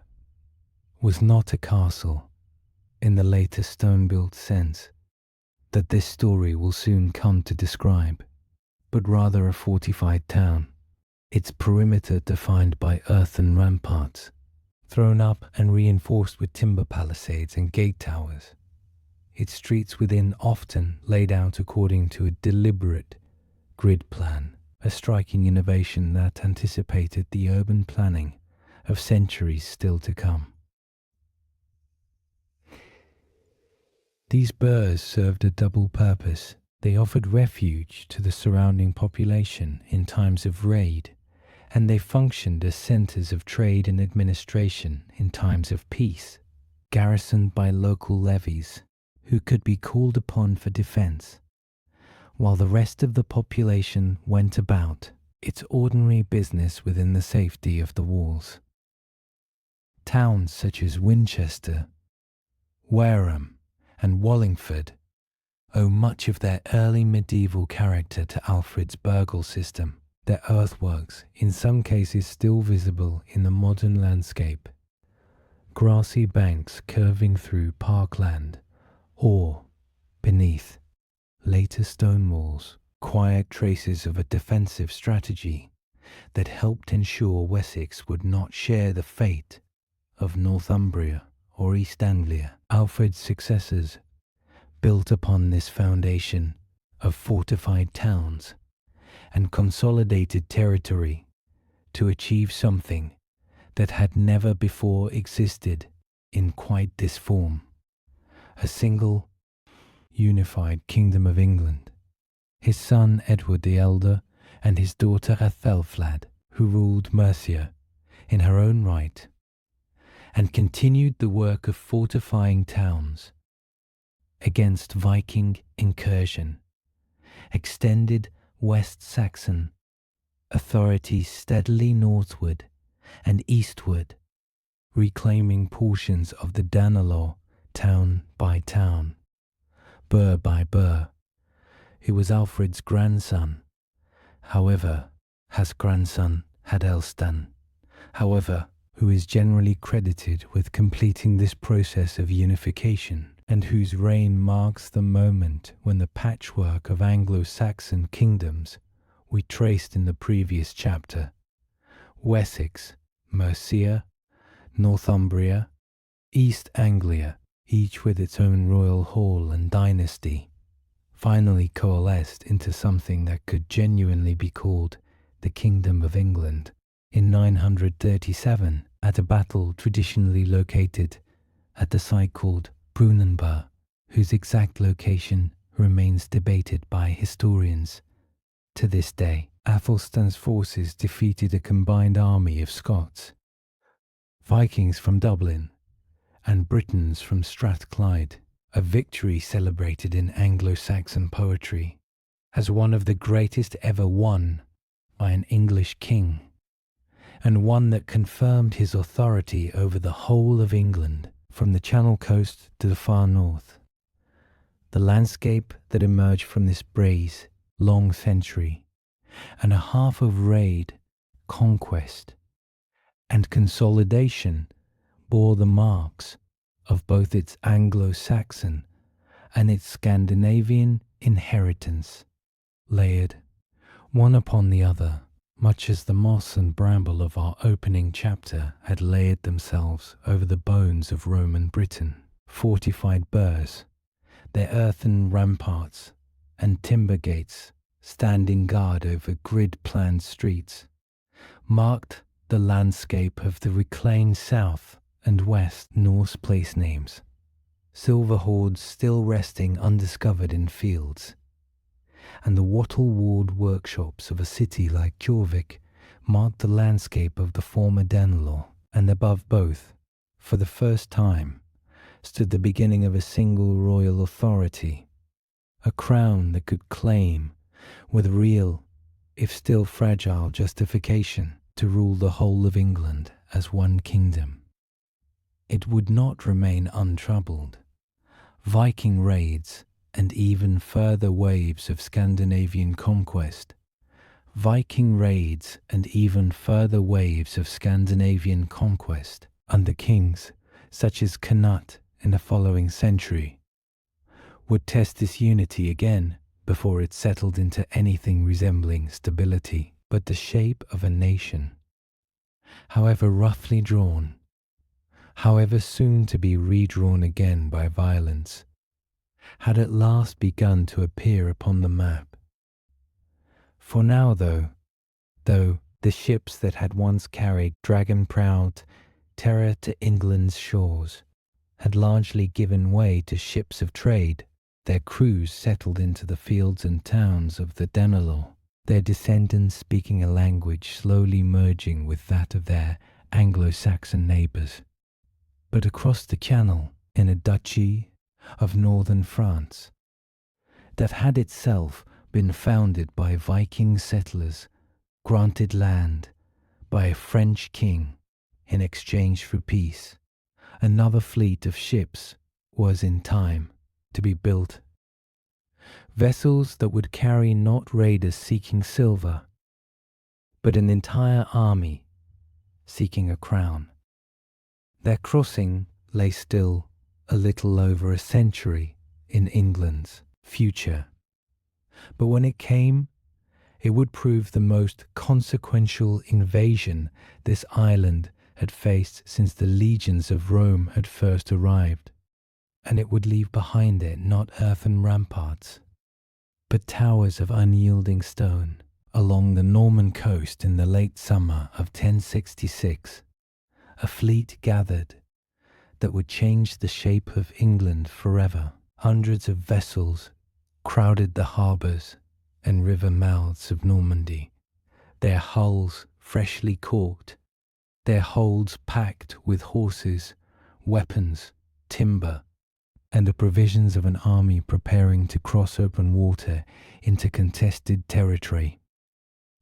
was not a castle in the later stone-built sense that this story will soon come to describe, but rather a fortified town, its perimeter defined by earthen ramparts, thrown up and reinforced with timber palisades and gate towers, its streets within often laid out according to a deliberate grid plan, a striking innovation that anticipated the urban planning of centuries still to come. These burhs served a double purpose. They offered refuge to the surrounding population in times of raid, and they functioned as centers of trade and administration in times of peace, garrisoned by local levies who could be called upon for defense, while the rest of the population went about its ordinary business within the safety of the walls. Towns such as Winchester, Wareham, and Wallingford owe much of their early medieval character to Alfred's burgle system, their earthworks in some cases still visible in the modern landscape, grassy banks curving through parkland, or, beneath, later stone walls, quiet traces of a defensive strategy that helped ensure Wessex would not share the fate of Northumbria or East Anglia. Alfred's successors built upon this foundation of fortified towns and consolidated territory to achieve something that had never before existed in quite this form: a single, unified Kingdom of England. His son Edward the Elder and his daughter Athelflaed, who ruled Mercia in her own right, and continued the work of fortifying towns against Viking incursion, extended West Saxon authority steadily northward and eastward, reclaiming portions of the Danelaw town by town, burh by burh. It was Alfred's grandson, however, Hadelstan, who is generally credited with completing this process of unification, and whose reign marks the moment when the patchwork of Anglo-Saxon kingdoms we traced in the previous chapter, Wessex, Mercia, Northumbria, East Anglia, each with its own royal hall and dynasty, finally coalesced into something that could genuinely be called the Kingdom of England in 937 at a battle traditionally located at the site called Brunanburh, whose exact location remains debated by historians to this day. Athelstan's forces defeated a combined army of Scots, Vikings from Dublin, and Britons from Strathclyde, a victory celebrated in Anglo-Saxon poetry as one of the greatest ever won by an English king, and one that confirmed his authority over the whole of England from the Channel coast to the far north. The landscape that emerged from this braze, long century, and a half of raid, conquest, and consolidation bore the marks of both its Anglo-Saxon and its Scandinavian inheritance, layered one upon the other, much as the moss and bramble of our opening chapter had layered themselves over the bones of Roman Britain. Fortified burhs, their earthen ramparts and timber gates standing guard over grid-planned streets, marked the landscape of the reclaimed south and west Norse place names, silver hoards still resting undiscovered in fields, and the wattle-walled workshops of a city like Jorvik marked the landscape of the former Danelaw, and above both, for the first time, stood the beginning of a single royal authority, a crown that could claim, with real, if still fragile justification, to rule the whole of England as one kingdom. It would not remain untroubled. Viking raids and even further waves of Scandinavian conquest, Viking raids and even further waves of Scandinavian conquest under kings such as Canute in the following century would test this unity again before it settled into anything resembling stability. But the shape of a nation, however roughly drawn, however soon to be redrawn again by violence, had at last begun to appear upon the map. For now, though the ships that had once carried dragon-proud terror to England's shores had largely given way to ships of trade, their crews settled into the fields and towns of the Danelaw, their descendants speaking a language slowly merging with that of their Anglo-Saxon neighbours. But across the Channel, in a duchy of northern France, that had itself been founded by Viking settlers, granted land by a French king in exchange for peace, another fleet of ships was in time to be built. Vessels that would carry not raiders seeking silver, but an entire army seeking a crown. Their crossing lay still a little over a century in England's future. But when it came, it would prove the most consequential invasion this island had faced since the legions of Rome had first arrived, and it would leave behind it not earthen ramparts, but towers of unyielding stone. Along the Norman coast in the late summer of 1066, a fleet gathered that would change the shape of England forever. Hundreds of vessels crowded the harbours and river mouths of Normandy, their hulls freshly caulked, their holds packed with horses, weapons, timber, and the provisions of an army preparing to cross open water into contested territory.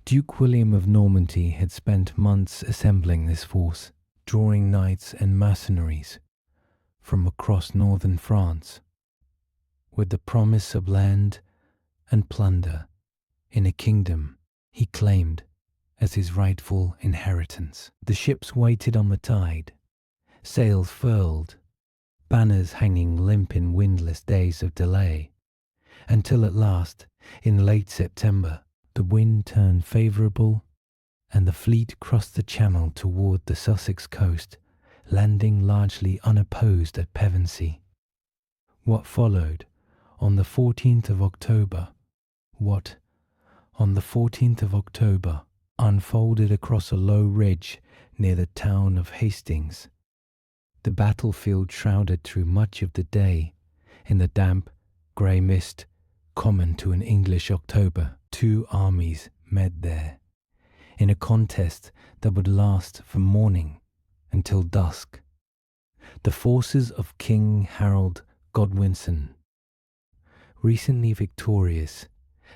Duke William of Normandy had spent months assembling this force, drawing knights and mercenaries from across northern France, with the promise of land and plunder in a kingdom he claimed as his rightful inheritance. The ships waited on the tide, sails furled, banners hanging limp in windless days of delay, until at last, in late September, the wind turned favourable and the fleet crossed the Channel toward the Sussex coast, landing largely unopposed at Pevensey. What followed on the 14th of October, unfolded across a low ridge near the town of Hastings. The battlefield shrouded through much of the day in the damp, grey mist common to an English October. Two armies met there, in a contest that would last from morning until dusk. The forces of King Harold Godwinson, recently victorious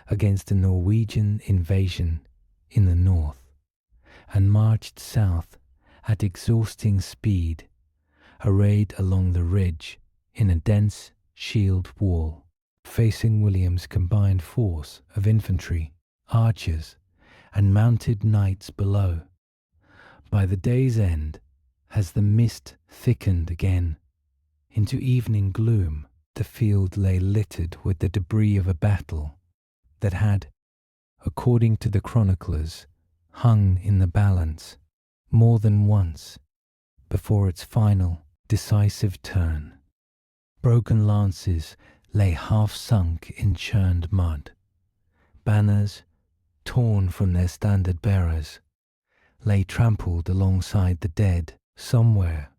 against a Norwegian invasion in the north, and marched south at exhausting speed, arrayed along the ridge in a dense shield wall, facing William's combined force of infantry, archers, and mounted knights below. By the day's end, as the mist thickened again into evening gloom, the field lay littered with the debris of a battle that had, according to the chroniclers, hung in the balance more than once before its final, decisive turn. Broken lances lay half sunk in churned mud. Banners, torn from their standard bearers, lay trampled alongside the dead. Somewhere,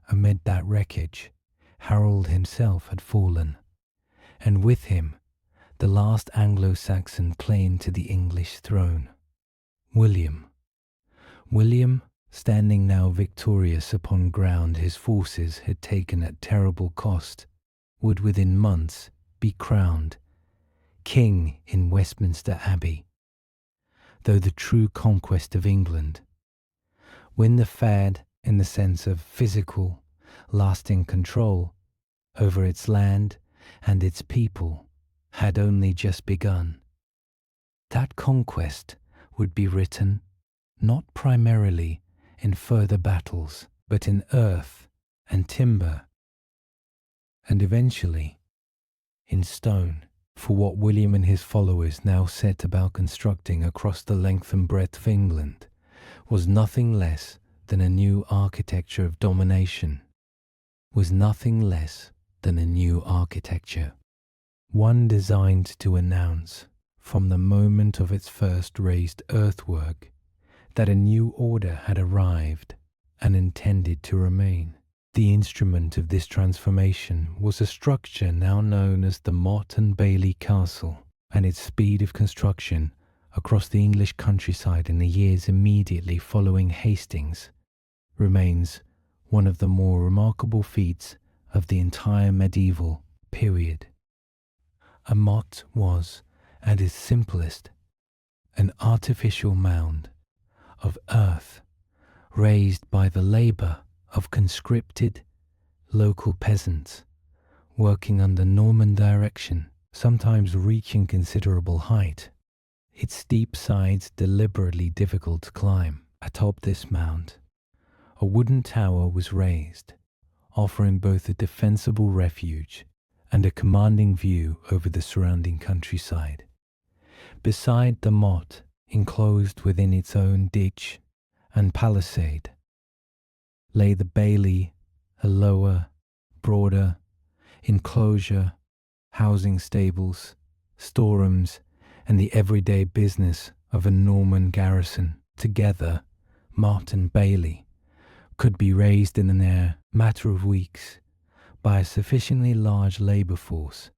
amid that wreckage, Harold himself had fallen, and with him the last Anglo-Saxon claim to the English throne. William, standing now victorious upon ground his forces had taken at terrible cost, would within months be crowned king in Westminster Abbey, though the true conquest of England, when the fad in the sense of physical, lasting control over its land and its people, had only just begun. That conquest would be written not primarily in further battles, but in earth and timber, and eventually in stone, for what William and his followers now set about constructing across the length and breadth of England was nothing less than a new architecture of domination, one designed to announce, from the moment of its first raised earthwork, that a new order had arrived and intended to remain. The instrument of this transformation was a structure now known as the Motte and Bailey Castle, and its speed of construction across the English countryside in the years immediately following Hastings remains one of the more remarkable feats of the entire medieval period. A motte was, at its simplest, an artificial mound of earth raised by the labour of conscripted local peasants working under Norman direction, sometimes reaching considerable height, its steep sides deliberately difficult to climb. Atop this mound, a wooden tower was raised, offering both a defensible refuge and a commanding view over the surrounding countryside. Beside the motte, enclosed within its own ditch and palisade, lay the bailey, a lower, broader enclosure housing stables, storerooms, and the everyday business of a Norman garrison. Together, motte and bailey could be raised in a matter of weeks by a sufficiently large labour force,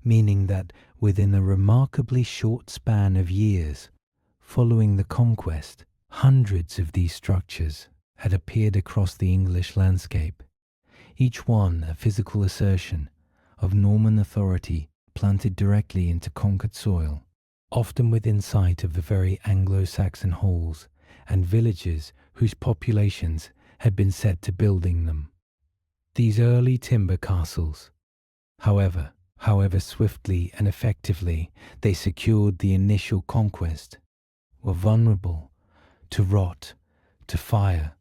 meaning that within a remarkably short span of years following the conquest, hundreds of these structures had appeared across the English landscape, each one a physical assertion of Norman authority planted directly into conquered soil, often within sight of the very Anglo-Saxon halls and villages whose populations had been set to building them. These early timber castles, however swiftly and effectively they secured the initial conquest, were vulnerable to rot, to fire,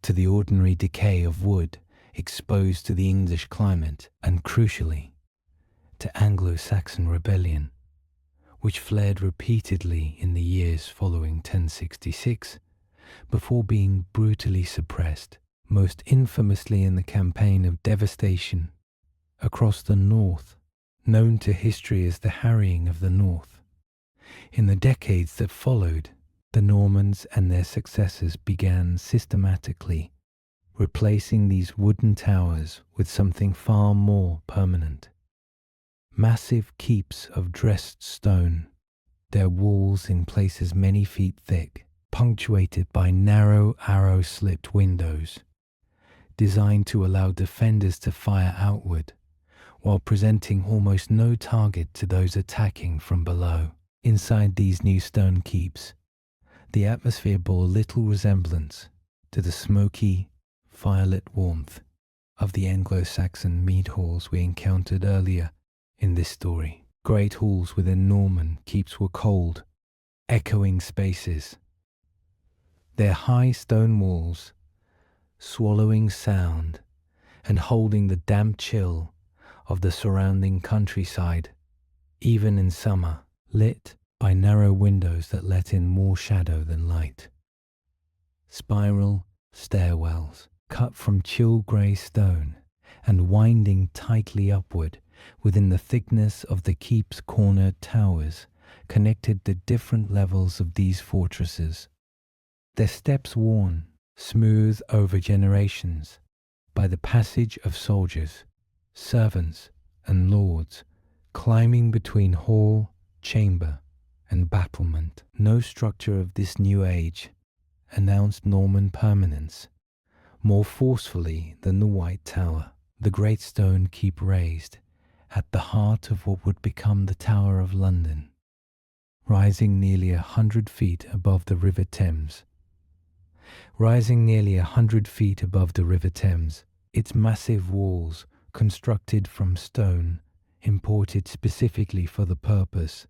to the ordinary decay of wood exposed to the English climate, and crucially, to Anglo-Saxon rebellion, which flared repeatedly in the years following 1066, before being brutally suppressed, most infamously in the campaign of devastation across the north, known to history as the Harrying of the North. In the decades that followed, the Normans and their successors began systematically replacing these wooden towers with something far more permanent. Massive keeps of dressed stone, their walls in places many feet thick, punctuated by narrow arrow-slit windows, designed to allow defenders to fire outward, while presenting almost no target to those attacking from below. Inside these new stone keeps, the atmosphere bore little resemblance to the smoky, firelit warmth of the Anglo-Saxon mead halls we encountered earlier in this story. Great halls within Norman keeps were cold, echoing spaces, their high stone walls swallowing sound and holding the damp chill of the surrounding countryside, even in summer, lit by narrow windows that let in more shadow than light. Spiral stairwells, cut from chill grey stone and winding tightly upward within the thickness of the keep's cornered towers, connected the different levels of these fortresses, their steps worn smooth over generations by the passage of soldiers, servants, and lords, climbing between hall, chamber, and battlement. No structure of this new age announced Norman permanence more forcefully than the White Tower, the great stone keep raised at the heart of what would become the Tower of London, rising nearly 100 feet above the River Thames. Its massive walls, constructed from stone, imported specifically for the purpose,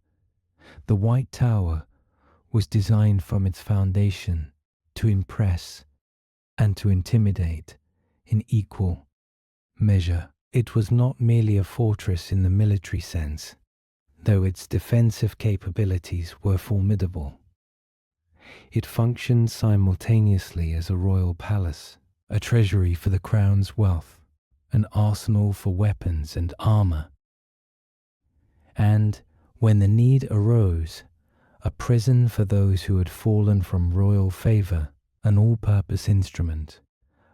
the White Tower was designed from its foundation to impress and to intimidate in equal measure. It was not merely a fortress in the military sense, though its defensive capabilities were formidable. It functioned simultaneously as a royal palace, a treasury for the crown's wealth, an arsenal for weapons and armor, and, when the need arose, a prison for those who had fallen from royal favor, an all-purpose instrument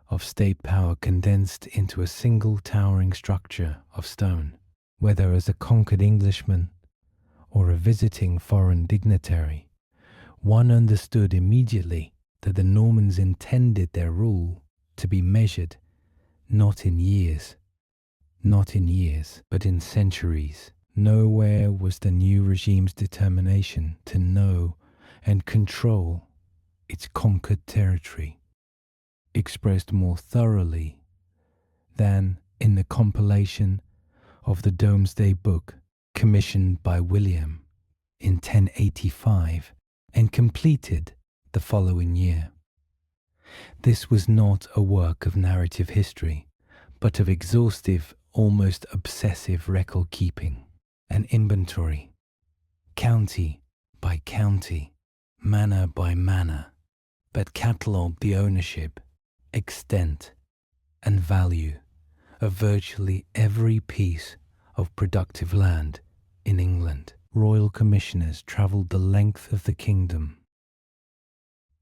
of state power condensed into a single towering structure of stone. Whether as a conquered Englishman or a visiting foreign dignitary, one understood immediately that the Normans intended their rule to be measured not in years, but in centuries. Nowhere was the new regime's determination to know and control its conquered territory expressed more thoroughly than in the compilation of the Domesday Book commissioned by William in 1085 and completed the following year. This was not a work of narrative history, but of exhaustive, almost obsessive record-keeping, an inventory, county by county, manor by manor, that catalogued the ownership, extent, and value of virtually every piece of productive land in England. Royal commissioners travelled the length of the kingdom,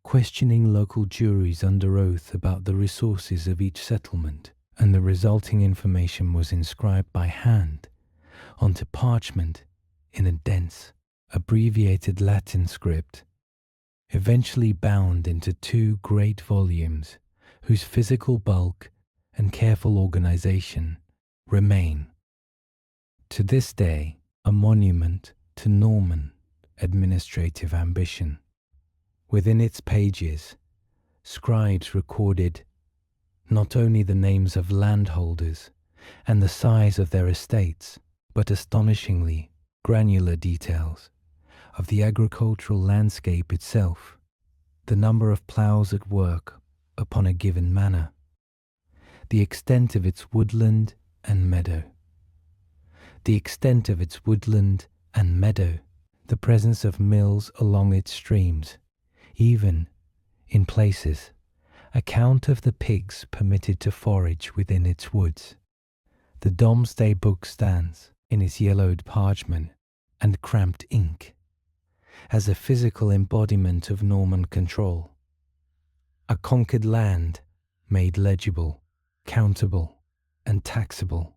questioning local juries under oath about the resources of each settlement, and the resulting information was inscribed by hand onto parchment in a dense, abbreviated Latin script, eventually bound into 2 great volumes whose physical bulk and careful organization remain, to this day, a monument to Norman administrative ambition. Within its pages, scribes recorded not only the names of landholders and the size of their estates, but astonishingly granular details of the agricultural landscape itself, the number of ploughs at work upon a given manor, the extent of its woodland and meadow, the presence of mills along its streams, even, in places, a count of the pigs permitted to forage within its woods. The Domesday Book stands, in its yellowed parchment and cramped ink, as a physical embodiment of Norman control, a conquered land made legible, countable, and taxable,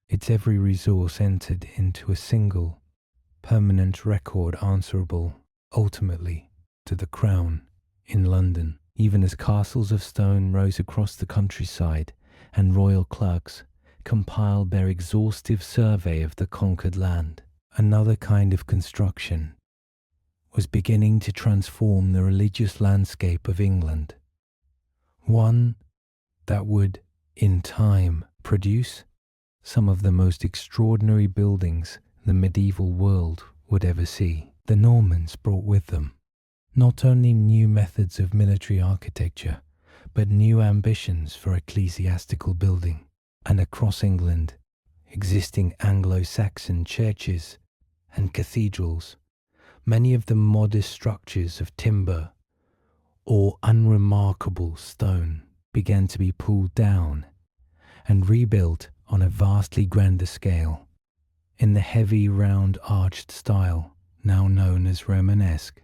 its every resource entered into a single, permanent record answerable, ultimately, to the Crown in London. Even as castles of stone rose across the countryside and royal clerks compiled their exhaustive survey of the conquered land, another kind of construction was beginning to transform the religious landscape of England, one that would, in time, produce some of the most extraordinary buildings the medieval world would ever see. The Normans brought with them not only new methods of military architecture, but new ambitions for ecclesiastical building, and across England, existing Anglo-Saxon churches and cathedrals, many of them modest structures of timber or unremarkable stone, began to be pulled down and rebuilt on a vastly grander scale, in the heavy round arched style now known as Romanesque,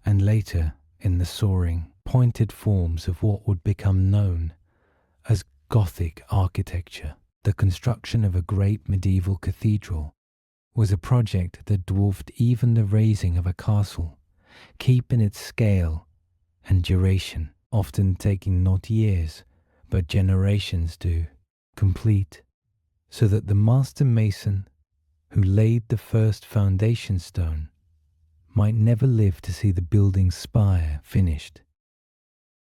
and later in the soaring, pointed forms of what would become known as Gothic architecture. The construction of a great medieval cathedral was a project that dwarfed even the raising of a castle, keeping its scale and duration, often taking not years, but generations to complete, so that the master mason who laid the first foundation stone might never live to see the building's spire finished.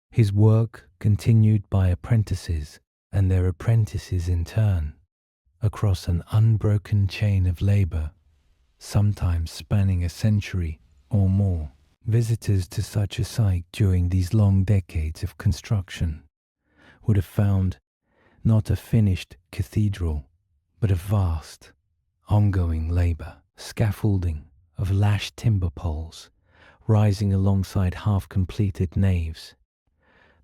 His work continued by apprentices and their apprentices in turn, across an unbroken chain of labour, sometimes spanning a century or more. Visitors to such a site during these long decades of construction would have found not a finished cathedral, but a vast, ongoing labour, scaffolding of lashed timber poles rising alongside half-completed naves,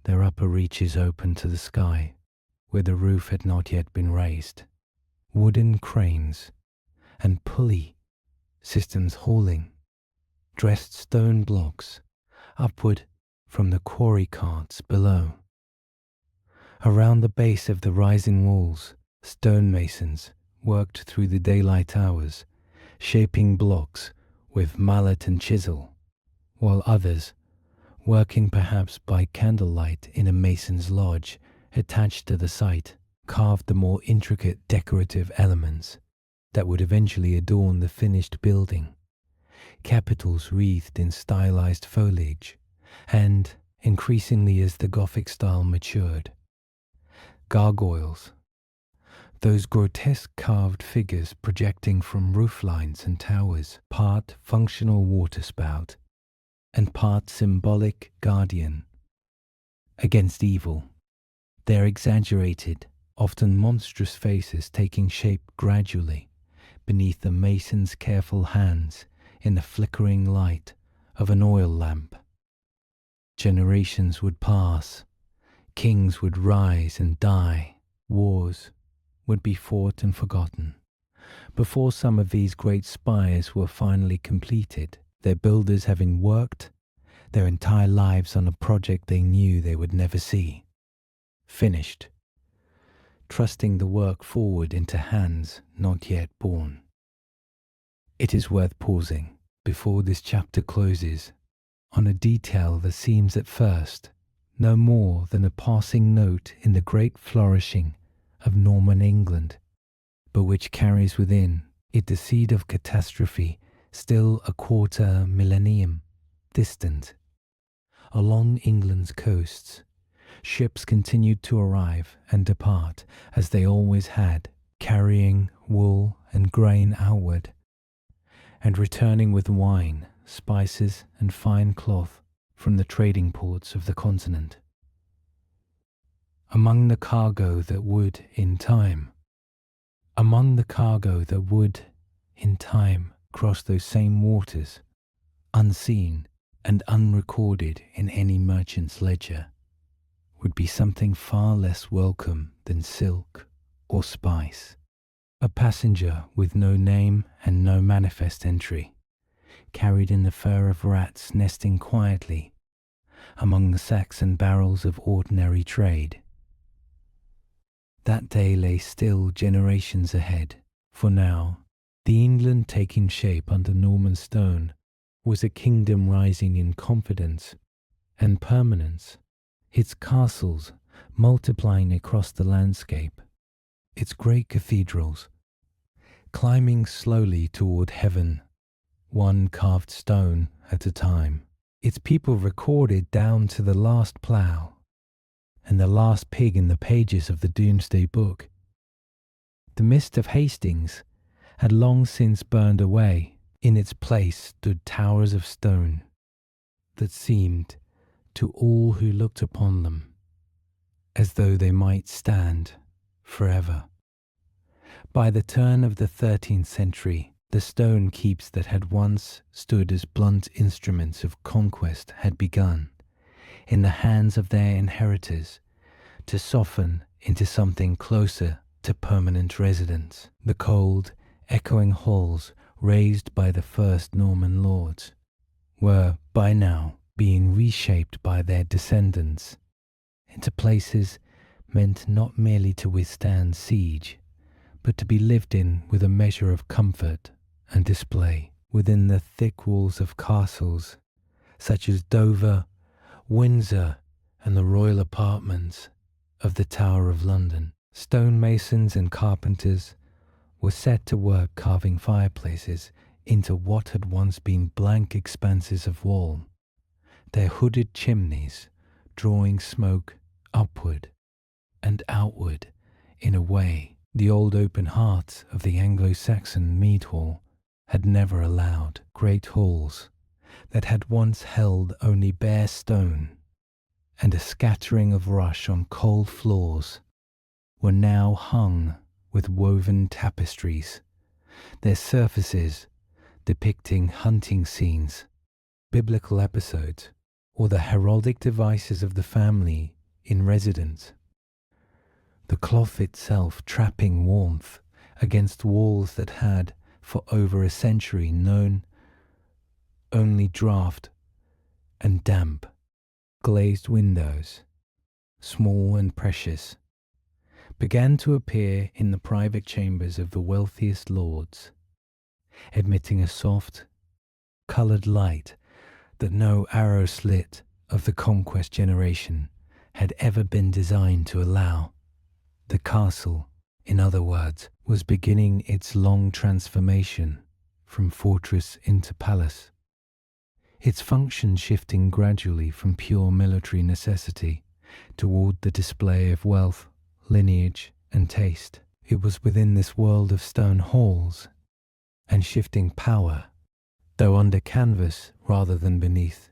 their upper reaches open to the sky, where the roof had not yet been raised, wooden cranes and pulley systems hauling dressed stone blocks upward from the quarry carts below. Around the base of the rising walls, stonemasons worked through the daylight hours, shaping blocks with mallet and chisel, while others, working perhaps by candlelight in a mason's lodge attached to the site, carved the more intricate decorative elements that would eventually adorn the finished building. Capitals wreathed in stylized foliage, and, increasingly as the Gothic style matured, gargoyles, those grotesque carved figures projecting from roof lines and towers, part functional waterspout and part symbolic guardian against evil, their exaggerated, often monstrous faces taking shape gradually beneath the mason's careful hands in the flickering light of an oil lamp. Generations would pass, kings would rise and die, wars would be fought and forgotten, before some of these great spires were finally completed, their builders having worked their entire lives on a project they knew they would never see, finished, trusting the work forward into hands not yet born. It is worth pausing, before this chapter closes, on a detail that seems at first no more than a passing note in the great flourishing of Norman England, but which carries within it the seed of catastrophe still a quarter millennium distant. Along England's coasts, ships continued to arrive and depart as they always had, carrying wool and grain outward, and returning with wine, spices, and fine cloth from the trading ports of the continent. Among the cargo that would, in time, cross those same waters, unseen and unrecorded in any merchant's ledger, would be something far less welcome than silk or spice. A passenger with no name and no manifest entry, carried in the fur of rats nesting quietly among the Saxon barrels of ordinary trade. That day lay still generations ahead, for now, the England taking shape under Norman stone was a kingdom rising in confidence and permanence, its castles multiplying across the landscape, its great cathedrals climbing slowly toward heaven, one carved stone at a time, its people recorded down to the last plough and the last pig in the pages of the Doomsday Book. The mist of Hastings had long since burned away. In its place stood towers of stone that seemed, to all who looked upon them, as though they might stand forever. By the turn of the 13th century, the stone keeps that had once stood as blunt instruments of conquest had begun, in the hands of their inheritors, to soften into something closer to permanent residence. The cold, echoing halls raised by the first Norman lords were, by now, being reshaped by their descendants into places meant not merely to withstand siege, but to be lived in with a measure of comfort and display within the thick walls of castles such as Dover, Windsor, and the royal apartments of the Tower of London. Stonemasons and carpenters were set to work carving fireplaces into what had once been blank expanses of wall, their hooded chimneys drawing smoke upward and outward in a way the old open heart of the Anglo-Saxon mead hall had never allowed. Great halls that had once held only bare stone and a scattering of rush on cold floors were now hung with woven tapestries, their surfaces depicting hunting scenes, biblical episodes, or the heraldic devices of the family in residence. The cloth itself trapping warmth against walls that had, for over a century, known only draught and damp. Glazed windows, small and precious, began to appear in the private chambers of the wealthiest lords, admitting a soft, coloured light that no arrow slit of the conquest generation had ever been designed to allow. The castle, in other words, was beginning its long transformation from fortress into palace, its function shifting gradually from pure military necessity toward the display of wealth, lineage, and taste. It was within this world of stone halls and shifting power, though under canvas rather than beneath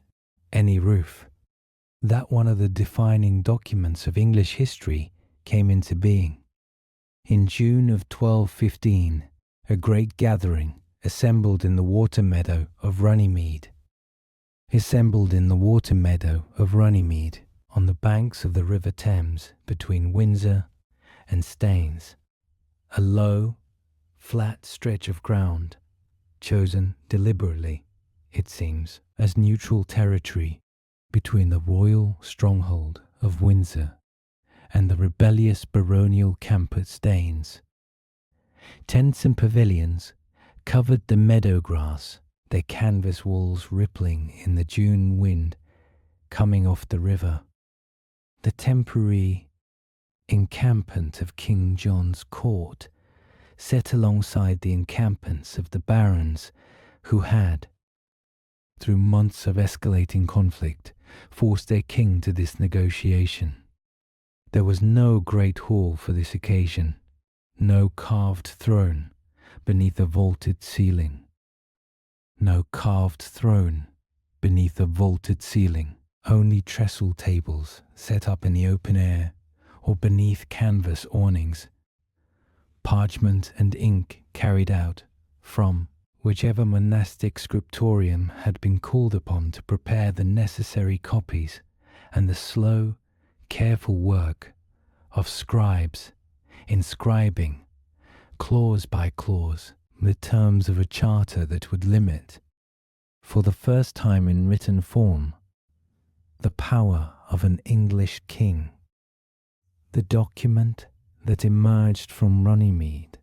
any roof, that one of the defining documents of English history came into being. In June of 1215, a great gathering assembled in the water meadow of Runnymede on the banks of the River Thames between Windsor and Staines, a low, flat stretch of ground chosen deliberately, it seems, as neutral territory between the royal stronghold of Windsor and the rebellious baronial camp at Staines. Tents and pavilions covered the meadow grass, their canvas walls rippling in the June wind coming off the river. The temporary encampment of King John's court, set alongside the encampments of the barons who had, through months of escalating conflict, forced their king to this negotiation. There was no great hall for this occasion, no carved throne beneath a vaulted ceiling. Only trestle tables set up in the open air or beneath canvas awnings. Parchment and ink carried out from whichever monastic scriptorium had been called upon to prepare the necessary copies, and the slow, careful work of scribes inscribing, clause by clause, the terms of a charter that would limit, for the first time in written form, the power of an English king. The document that emerged from Runnymede,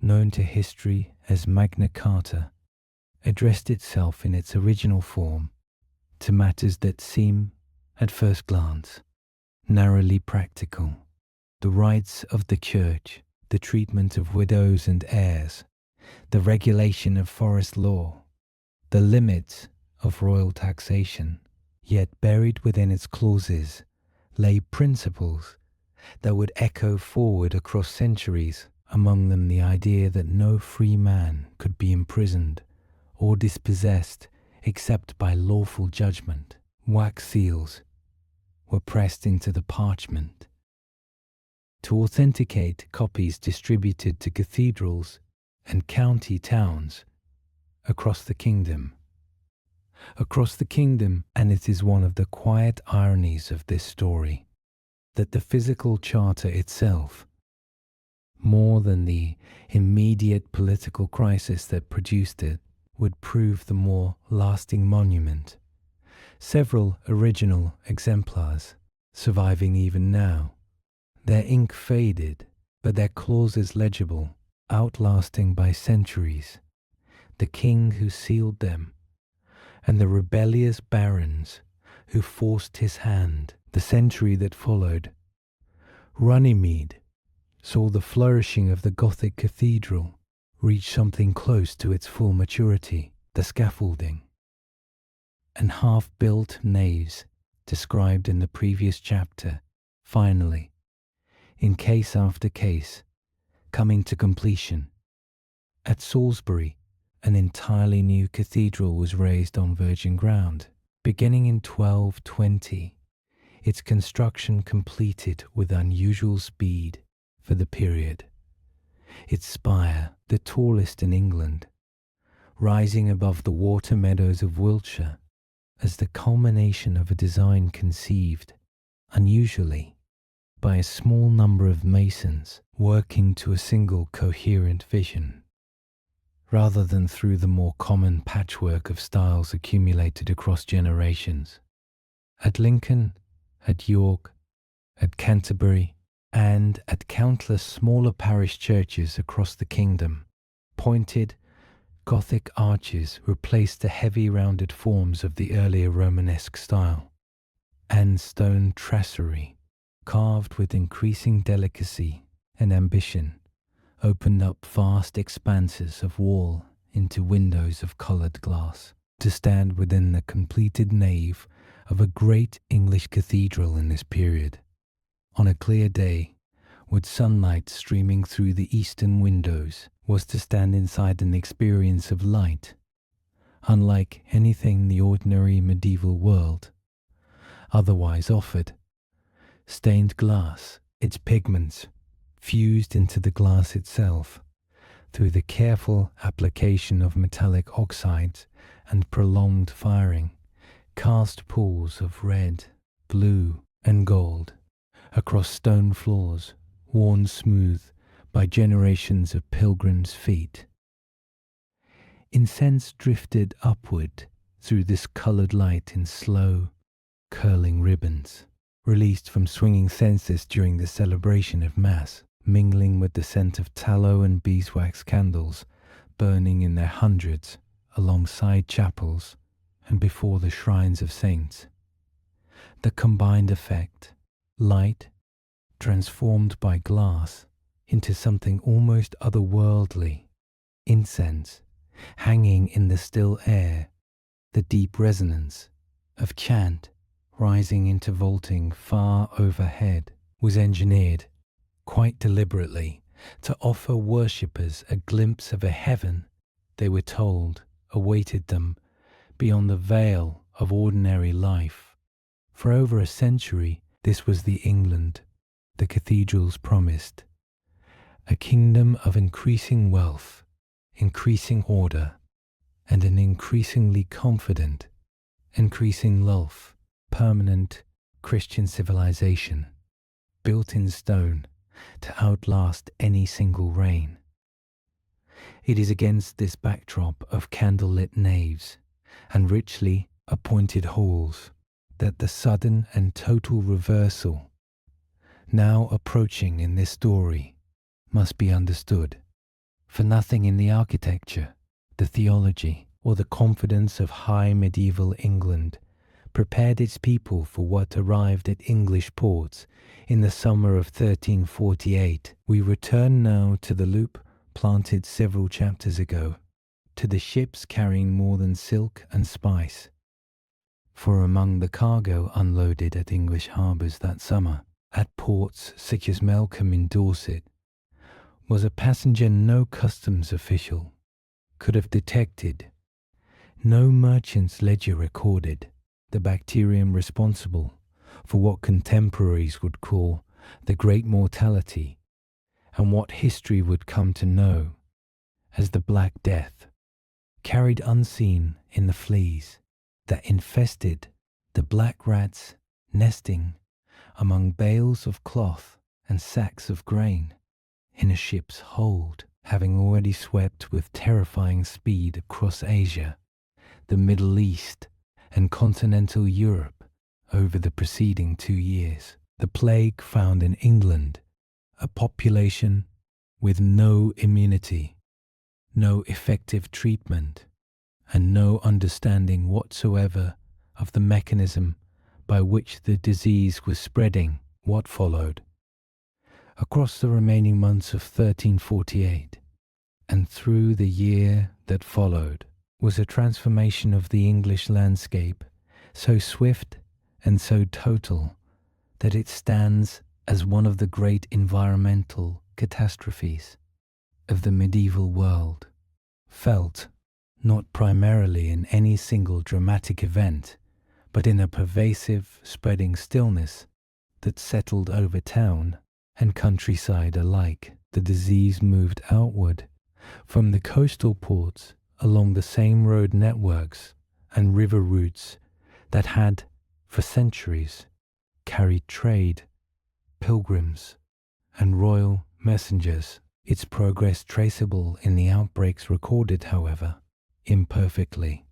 known to history as Magna Carta, addressed itself in its original form to matters that seem, at first glance, narrowly practical: the rights of the church, the treatment of widows and heirs, the regulation of forest law, the limits of royal taxation. Yet buried within its clauses lay principles that would echo forward across centuries, among them the idea that no free man could be imprisoned or dispossessed except by lawful judgment. Wax seals were pressed into the parchment to authenticate copies distributed to cathedrals and county towns across the kingdom. And it is one of the quiet ironies of this story that the physical charter itself, more than the immediate political crisis that produced it, would prove the more lasting monument. Several original exemplars surviving even now, their ink faded, but their clauses legible, outlasting by centuries the king who sealed them and the rebellious barons who forced his hand. The century that followed, Runnymede saw the flourishing of the Gothic cathedral reach something close to its full maturity. The scaffolding and half-built naves described in the previous chapter, finally, in case after case, coming to completion, At Salisbury, an entirely new cathedral was raised on virgin ground. Beginning in 1220, its construction completed with unusual speed for the period. Its spire, the tallest in England, rising above the water meadows of Wiltshire as the culmination of a design conceived, unusually, by a small number of masons working to a single coherent vision, rather than through the more common patchwork of styles accumulated across generations. At Lincoln, at York, at Canterbury, and at countless smaller parish churches across the kingdom, pointed Gothic arches replaced the heavy rounded forms of the earlier Romanesque style, and stone tracery, carved with increasing delicacy and ambition, opened up vast expanses of wall into windows of coloured glass, to stand within the completed nave of a great English cathedral in this period. On a clear day, with sunlight streaming through the eastern windows, was to stand inside an experience of light, unlike anything the ordinary medieval world otherwise offered. Stained glass, its pigments, fused into the glass itself, through the careful application of metallic oxides and prolonged firing, cast pools of red, blue, and gold across stone floors worn smooth by generations of pilgrims' feet. Incense drifted upward through this coloured light in slow, curling ribbons, released from swinging censers during the celebration of Mass, mingling with the scent of tallow and beeswax candles burning in their hundreds alongside chapels and before the shrines of saints. The combined effect, light, transformed by glass into something almost otherworldly, incense, hanging in the still air, the deep resonance of chant rising into vaulting far overhead, was engineered, quite deliberately, to offer worshippers a glimpse of a heaven they were told awaited them beyond the veil of ordinary life. For over a century, this was the England the cathedrals promised, a kingdom of increasing wealth, increasing order, and an increasingly confident, increasing love, permanent Christian civilization, built in stone to outlast any single reign. It is against this backdrop of candlelit naves and richly appointed halls that the sudden and total reversal now approaching in this story must be understood. For nothing in the architecture, the theology, or the confidence of high medieval England prepared its people for what arrived at English ports in the summer of 1348. We return now to the loop planted several chapters ago, to the ships carrying more than silk and spice. For among the cargo unloaded at English harbours that summer, at ports such as Melcombe in Dorset, was a passenger no customs official could have detected, no merchant's ledger recorded, the bacterium responsible for what contemporaries would call the Great Mortality, and what history would come to know as the Black Death, carried unseen in the fleas that infested the black rats nesting among bales of cloth and sacks of grain in a ship's hold, having already swept with terrifying speed across Asia, the Middle East, and continental Europe over the preceding 2 years. The plague found in England a population with no immunity, no effective treatment, and no understanding whatsoever of the mechanism by which the disease was spreading. What followed? Across the remaining months of 1348, and through the year that followed, was a transformation of the English landscape so swift and so total that it stands as one of the great environmental catastrophes of the medieval world. felt not primarily in any single dramatic event, but in a pervasive, spreading stillness that settled over town and countryside alike. The disease moved outward from the coastal ports along the same road networks and river routes that had, for centuries, carried trade, pilgrims, and royal messengers. Its progress traceable in the outbreaks recorded, however, imperfectly,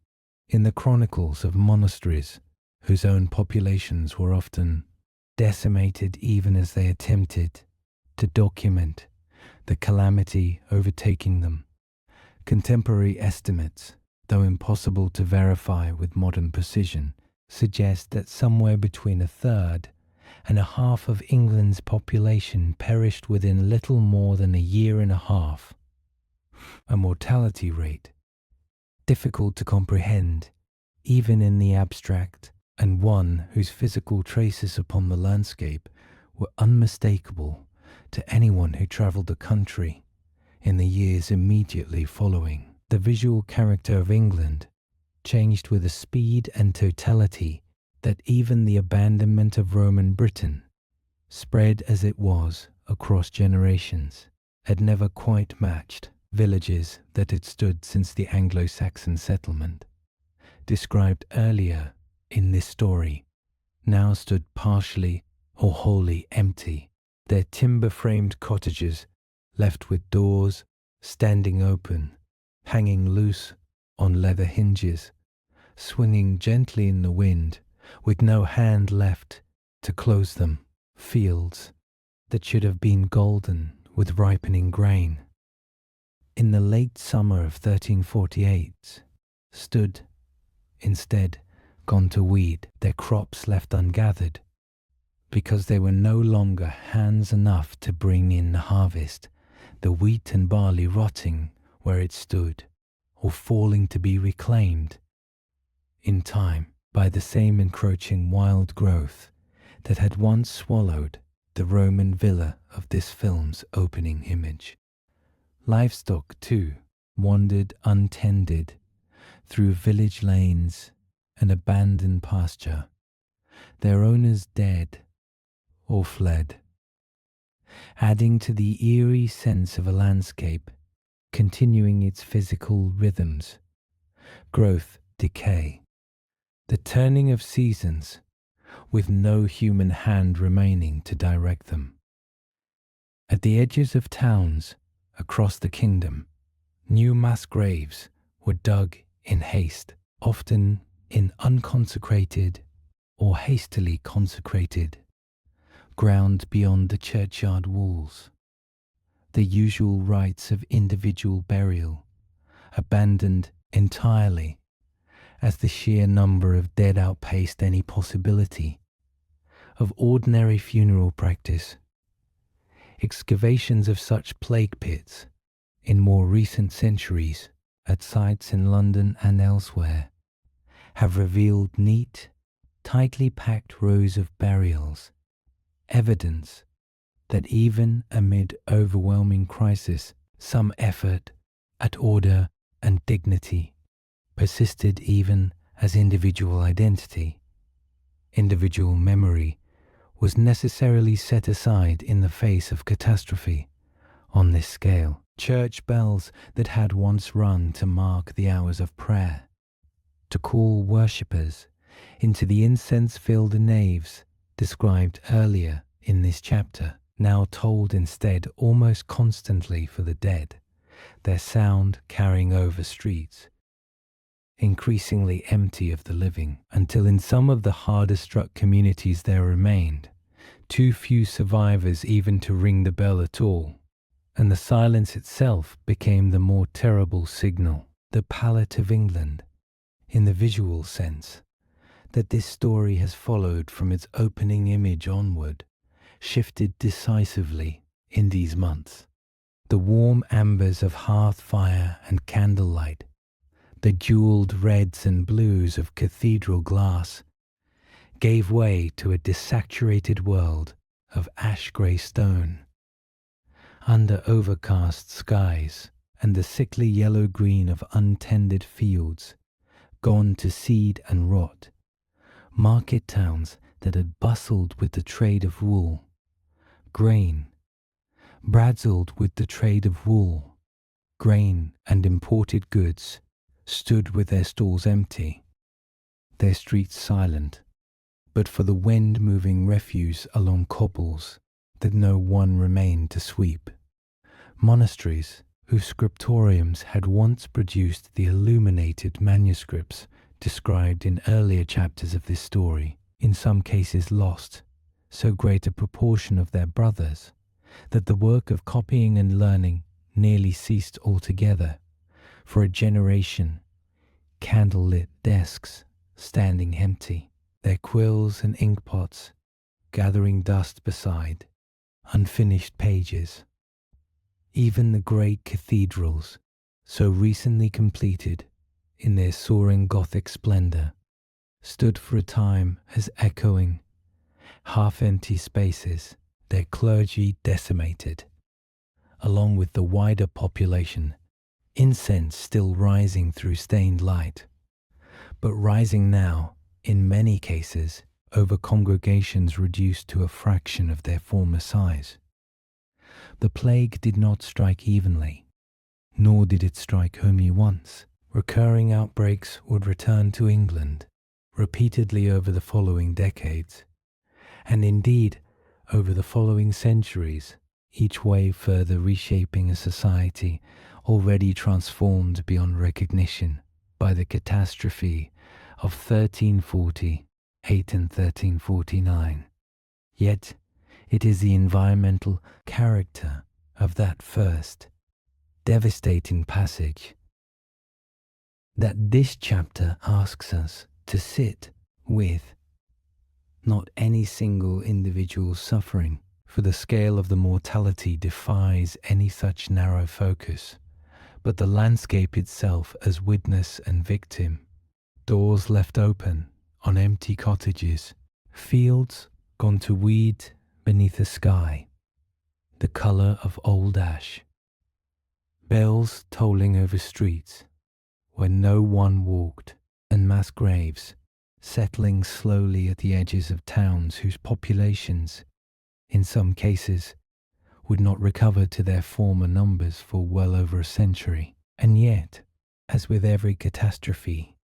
in the chronicles of monasteries whose own populations were often decimated even as they attempted to document the calamity overtaking them. Contemporary estimates, though impossible to verify with modern precision, suggest that somewhere between a third and a half of England's population perished within little more than a year and a half, a mortality rate difficult to comprehend even in the abstract, and one whose physical traces upon the landscape were unmistakable to anyone who travelled the country in the years immediately following. The visual character of England changed with a speed and totality that even the abandonment of Roman Britain, spread as it was across generations, had never quite matched. Villages that had stood since the Anglo-Saxon settlement, described earlier in this story, now stood partially or wholly empty, their timber-framed cottages left with doors standing open, hanging loose on leather hinges, swinging gently in the wind, with no hand left to close them. Fields that should have been golden with ripening grain, in the late summer of 1348, stood, instead, gone to weed, their crops left ungathered, because there were no longer hands enough to bring in the harvest, the wheat and barley rotting where it stood, or falling to be reclaimed, in time, by the same encroaching wild growth that had once swallowed the Roman villa of this film's opening image. Livestock, too, wandered untended through village lanes and abandoned pasture, their owners dead or fled, adding to the eerie sense of a landscape continuing its physical rhythms, growth, decay, the turning of seasons, with no human hand remaining to direct them. At the edges of towns across the kingdom, new mass graves were dug in haste, often in unconsecrated or hastily consecrated ground beyond the churchyard walls. The usual rites of individual burial abandoned entirely, as the sheer number of dead outpaced any possibility of ordinary funeral practice. Excavations of such plague pits in more recent centuries at sites in London and elsewhere have revealed neat, tightly packed rows of burials, evidence that even amid overwhelming crisis, some effort at order and dignity persisted even as individual identity, individual memory, was necessarily set aside in the face of catastrophe on this scale. Church bells that had once rung to mark the hours of prayer, to call worshippers into the incense-filled naves described earlier in this chapter, now tolled instead almost constantly for the dead, their sound carrying over streets, increasingly empty of the living, until in some of the harder-struck communities there remained too few survivors even to ring the bell at all, and the silence itself became the more terrible signal, the palette of England, in the visual sense, that this story has followed from its opening image onward, shifted decisively in these months. The warm ambers of hearth fire and candlelight, the jeweled reds and blues of cathedral glass, gave way to a desaturated world of ash-grey stone. Under overcast skies and the sickly yellow-green of untended fields, gone to seed and rot, market towns that had bustled with the trade of wool, grain, brazzled with the trade of wool, grain and imported goods, stood with their stalls empty, their streets silent, but for the wind-moving refuse along cobbles that no one remained to sweep. Monasteries, whose scriptoriums had once produced the illuminated manuscripts described in earlier chapters of this story, in some cases lost so great a proportion of their brothers that the work of copying and learning nearly ceased altogether. For a generation, candle-lit desks standing empty, their quills and inkpots gathering dust beside, unfinished pages. Even the great cathedrals, so recently completed in their soaring Gothic splendor, stood for a time as echoing, half-empty spaces, their clergy decimated, along with the wider population, incense still rising through stained light, but rising now, in many cases, over congregations reduced to a fraction of their former size. The plague did not strike evenly, nor did it strike only once. Recurring outbreaks would return to England repeatedly over the following decades, and indeed over the following centuries, each wave further reshaping a society already transformed beyond recognition by the catastrophe of 1348 and 1349. Yet it is the environmental character of that first, devastating passage that this chapter asks us to sit with. Not any single individual's suffering, for the scale of the mortality defies any such narrow focus, but the landscape itself as witness and victim. Doors left open on empty cottages, fields gone to weed beneath a sky, the colour of old ash, bells tolling over streets where no one walked, and mass graves settling slowly at the edges of towns whose populations, in some cases, would not recover to their former numbers for well over a century. And yet, as with every catastrophe,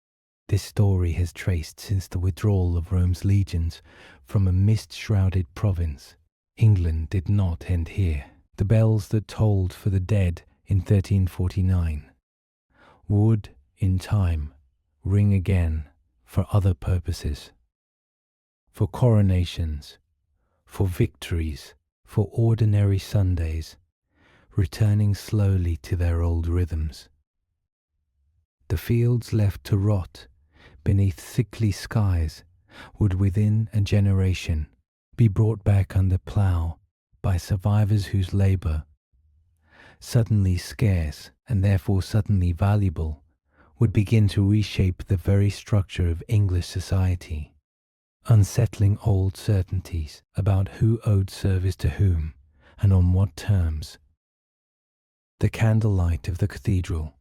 this story has traced since the withdrawal of Rome's legions from a mist-shrouded province. England did not end here. The bells that tolled for the dead in 1349 would, in time, ring again for other purposes, for coronations, for victories, for ordinary Sundays, returning slowly to their old rhythms. The fields left to rot beneath sickly skies would within a generation be brought back under plough by survivors whose labour, suddenly scarce and therefore suddenly valuable, would begin to reshape the very structure of English society, unsettling old certainties about who owed service to whom and on what terms. The candlelight of the cathedral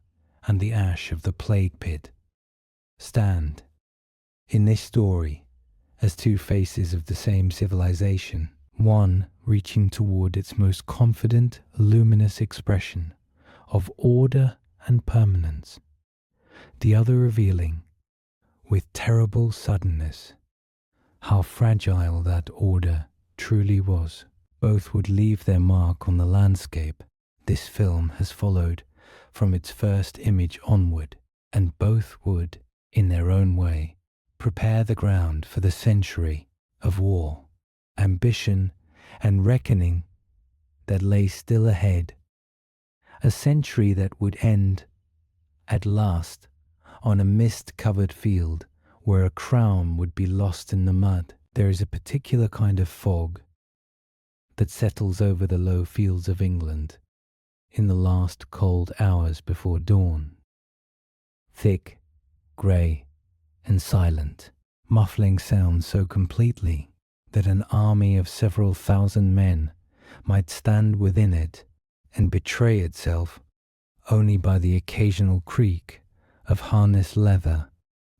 and the ash of the plague pit stand, in this story, as two faces of the same civilization, one reaching toward its most confident, luminous expression of order and permanence, the other revealing, with terrible suddenness, how fragile that order truly was. Both would leave their mark on the landscape this film has followed from its first image onward, and both would, in their own way, prepare the ground for the century of war, ambition, and reckoning that lay still ahead, a century that would end, at last, on a mist-covered field where a crown would be lost in the mud. There is a particular kind of fog that settles over the low fields of England in the last cold hours before dawn. Thick, grey, and silent, muffling sound so completely that an army of several thousand men might stand within it and betray itself only by the occasional creak of harness leather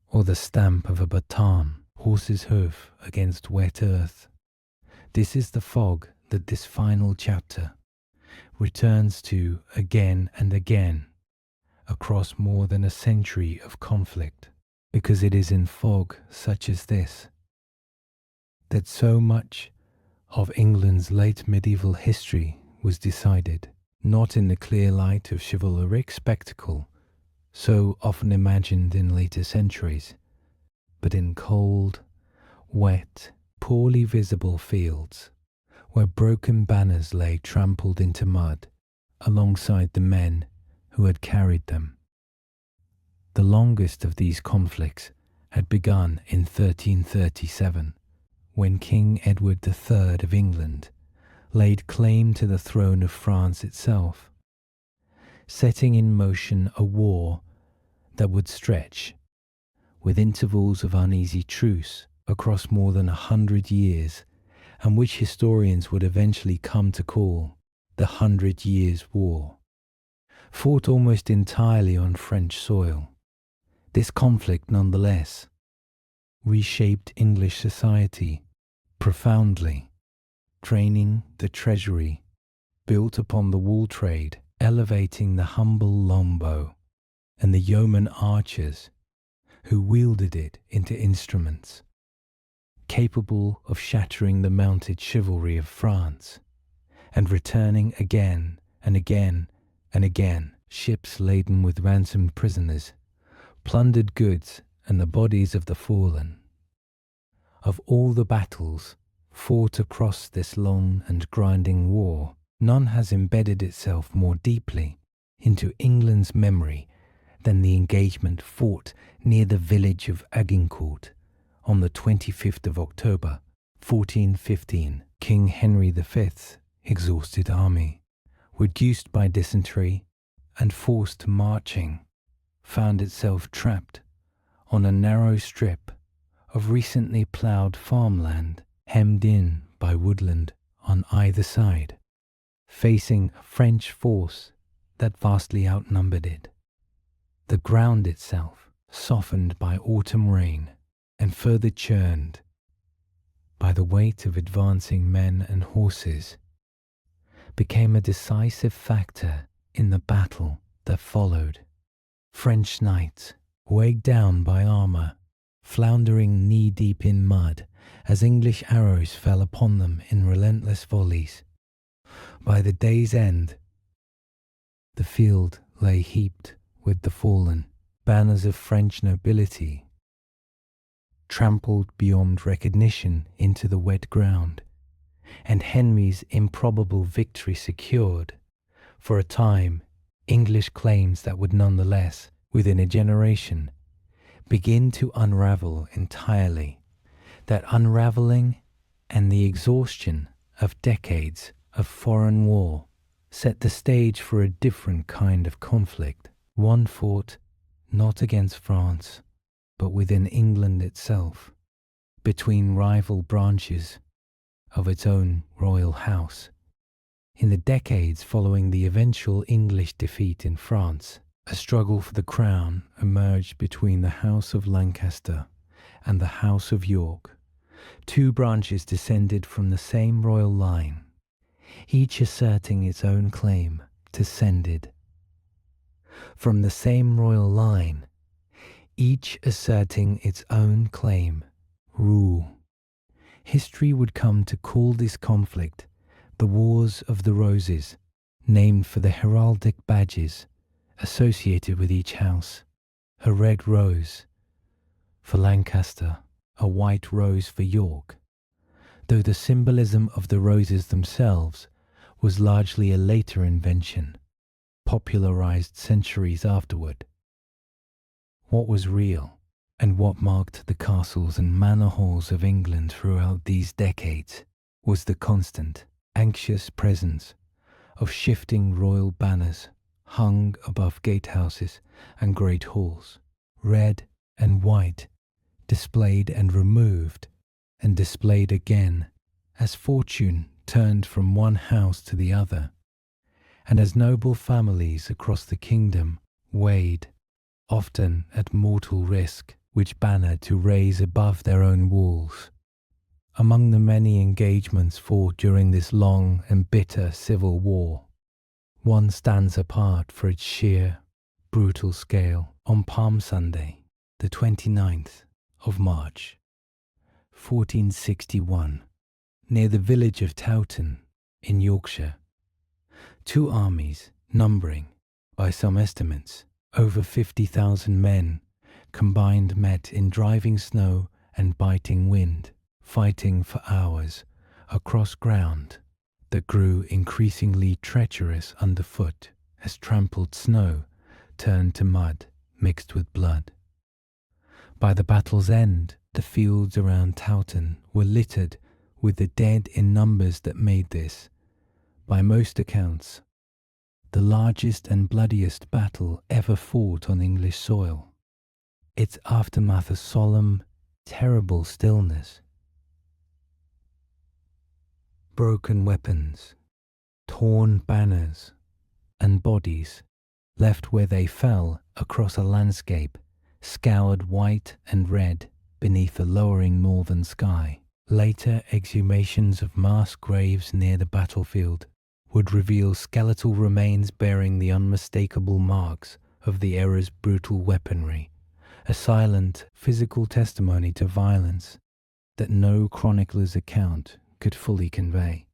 or the stamp of a baton, horse's hoof against wet earth. This is the fog that this final chapter returns to again and again across more than a century of conflict, because it is in fog such as this that so much of England's late medieval history was decided, not in the clear light of chivalric spectacle so often imagined in later centuries, but in cold, wet, poorly visible fields where broken banners lay trampled into mud alongside the men who had carried them. The longest of these conflicts had begun in 1337, when King Edward III of England laid claim to the throne of France itself, setting in motion a war that would stretch, with intervals of uneasy truce, across more than 100 years, and which historians would eventually come to call the 100 Years' War. Fought almost entirely on French soil, this conflict nonetheless reshaped English society profoundly, training the treasury built upon the wool trade, elevating the humble longbow and the yeoman archers who wielded it into instruments capable of shattering the mounted chivalry of France, and returning again and again and again, ships laden with ransomed prisoners, plundered goods, and the bodies of the fallen. Of all the battles fought across this long and grinding war, none has embedded itself more deeply into England's memory than the engagement fought near the village of Agincourt on the 25th of October, 1415. King Henry V's exhausted army, reduced by dysentery and forced to marching, found itself trapped on a narrow strip of recently ploughed farmland, hemmed in by woodland on either side, facing a French force that vastly outnumbered it. The ground itself, softened by autumn rain and further churned by the weight of advancing men and horses, became a decisive factor in the battle that followed. French knights, weighed down by armour, floundering knee-deep in mud as English arrows fell upon them in relentless volleys. By the day's end, the field lay heaped with the fallen, banners of French nobility trampled beyond recognition into the wet ground, and Henry's improbable victory secured, for a time, English claims that would nonetheless, within a generation, begin to unravel entirely. That unraveling and the exhaustion of decades of foreign war set the stage for a different kind of conflict, one fought not against France, but within England itself, between rival branches of its own royal house. In the decades following the eventual English defeat in France, a struggle for the crown emerged between the House of Lancaster and the House of York, two branches descended from the same royal line, each asserting its own claim to ascended. From the same royal line, each asserting its own claim, rule. History would come to call this conflict the Wars of the Roses, named for the heraldic badges associated with each house: a red rose for Lancaster, a white rose for York, though the symbolism of the roses themselves was largely a later invention, popularized centuries afterward. What was real, and what marked the castles and manor halls of England throughout these decades, was the constant, anxious presence of shifting royal banners hung above gatehouses and great halls, red and white, displayed and removed, and displayed again, as fortune turned from one house to the other, and as noble families across the kingdom weighed, often at mortal risk, which banner to raise above their own walls. Among the many engagements fought during this long and bitter civil war, one stands apart for its sheer, brutal scale. On Palm Sunday, the 29th of March, 1461, near the village of Towton in Yorkshire, two armies numbering, by some estimates, over 50,000 men combined met in driving snow and biting wind, fighting for hours across ground that grew increasingly treacherous underfoot as trampled snow turned to mud mixed with blood. By the battle's end, the fields around Towton were littered with the dead in numbers that made this, by most accounts, the largest and bloodiest battle ever fought on English soil. Its aftermath a solemn, terrible stillness. Broken weapons, torn banners, and bodies left where they fell across a landscape scoured white and red beneath the lowering northern sky. Later exhumations of mass graves near the battlefield would reveal skeletal remains bearing the unmistakable marks of the era's brutal weaponry, a silent physical testimony to violence that no chronicler's account could fully convey.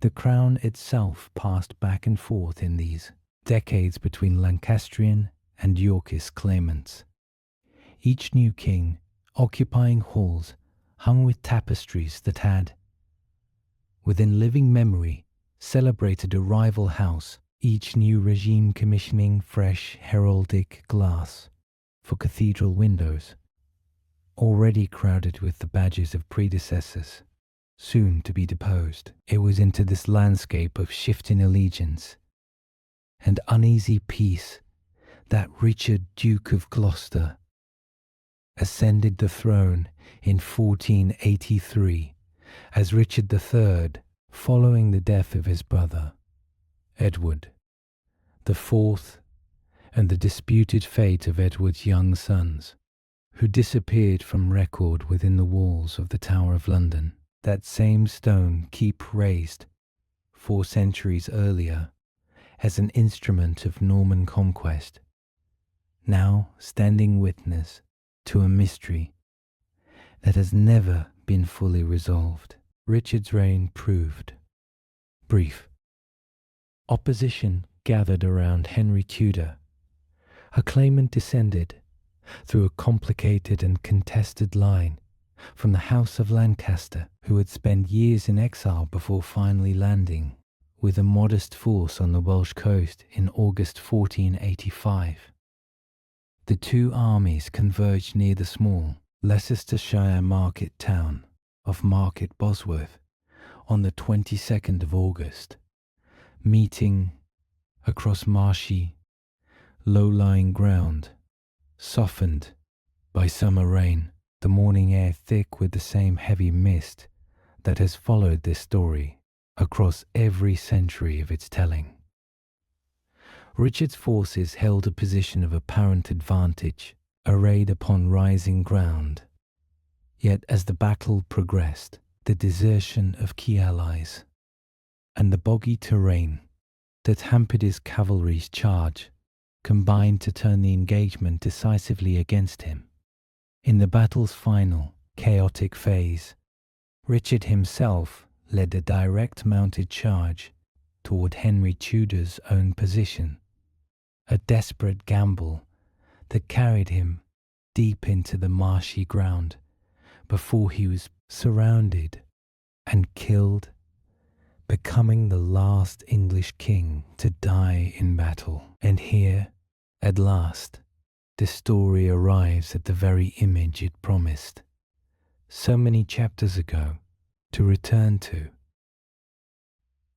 The crown itself passed back and forth in these decades between Lancastrian and Yorkist claimants, each new king occupying halls hung with tapestries that had, within living memory, celebrated a rival house, each new regime commissioning fresh heraldic glass for cathedral windows, already crowded with the badges of predecessors, soon to be deposed. It was into this landscape of shifting allegiance and uneasy peace that Richard, Duke of Gloucester, ascended the throne in 1483 as Richard III, following the death of his brother, Edward IV, and the disputed fate of Edward's young sons, who disappeared from record within the walls of the Tower of London. That same stone keep raised 4 centuries earlier as an instrument of Norman conquest, now standing witness to a mystery that has never been fully resolved. Richard's reign proved brief. Opposition gathered around Henry Tudor. A claimant descended through a complicated and contested line from the House of Lancaster, who had spent years in exile before finally landing with a modest force on the Welsh coast in August 1485. The two armies converged near the small Leicestershire market town of Market Bosworth on the 22nd of August, meeting across marshy, low-lying ground, softened by summer rain, the morning air thick with the same heavy mist that has followed this story across every century of its telling. Richard's forces held a position of apparent advantage, arrayed upon rising ground. Yet as the battle progressed, the desertion of key allies and the boggy terrain that hampered his cavalry's charge combined to turn the engagement decisively against him. In the battle's final, chaotic phase, Richard himself led a direct mounted charge toward Henry Tudor's own position, a desperate gamble that carried him deep into the marshy ground before he was surrounded and killed, becoming the last English king to die in battle. And here, at last, the story arrives at the very image it promised so many chapters ago to return to.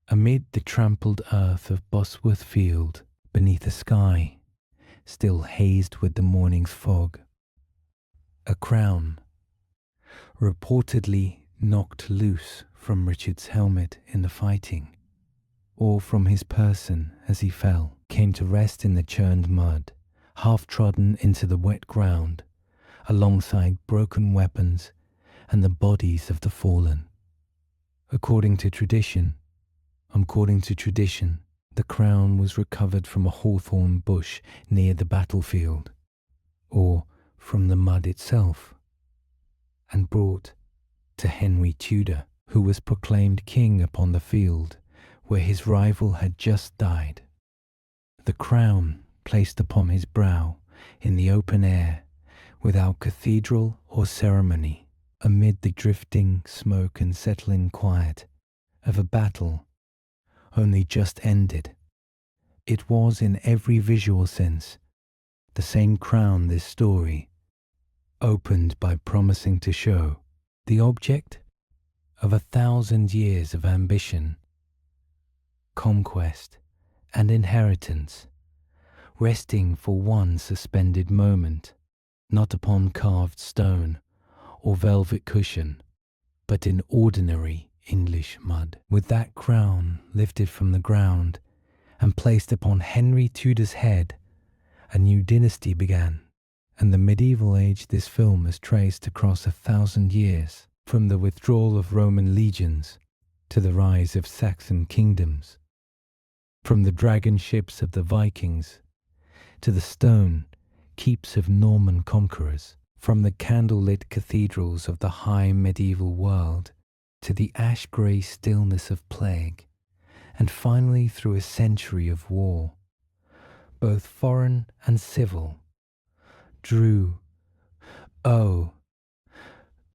Amid the trampled earth of Bosworth Field, beneath a sky still hazed with the morning's fog, a crown, reportedly knocked loose from Richard's helmet in the fighting, or from his person as he fell, came to rest in the churned mud, half trodden into the wet ground, alongside broken weapons and the bodies of the fallen. According to tradition, the crown was recovered from a hawthorn bush near the battlefield, or from the mud itself, and brought to Henry Tudor, who was proclaimed king upon the field where his rival had just died. The crown placed upon his brow in the open air, without cathedral or ceremony, amid the drifting smoke and settling quiet of a battle only just ended. It was in every visual sense the same crown this story opened by promising to show, the object of 1,000 years of ambition, conquest, and inheritance, resting for one suspended moment, not upon carved stone or velvet cushion, but in ordinary English mud. With that crown lifted from the ground and placed upon Henry Tudor's head, a new dynasty began, and the medieval age this film is traced across 1,000 years, from the withdrawal of Roman legions to the rise of Saxon kingdoms, from the dragon ships of the Vikings to the stone keeps of Norman conquerors, from the candlelit cathedrals of the high medieval world to the ash-grey stillness of plague, and finally through a century of war, both foreign and civil, drew,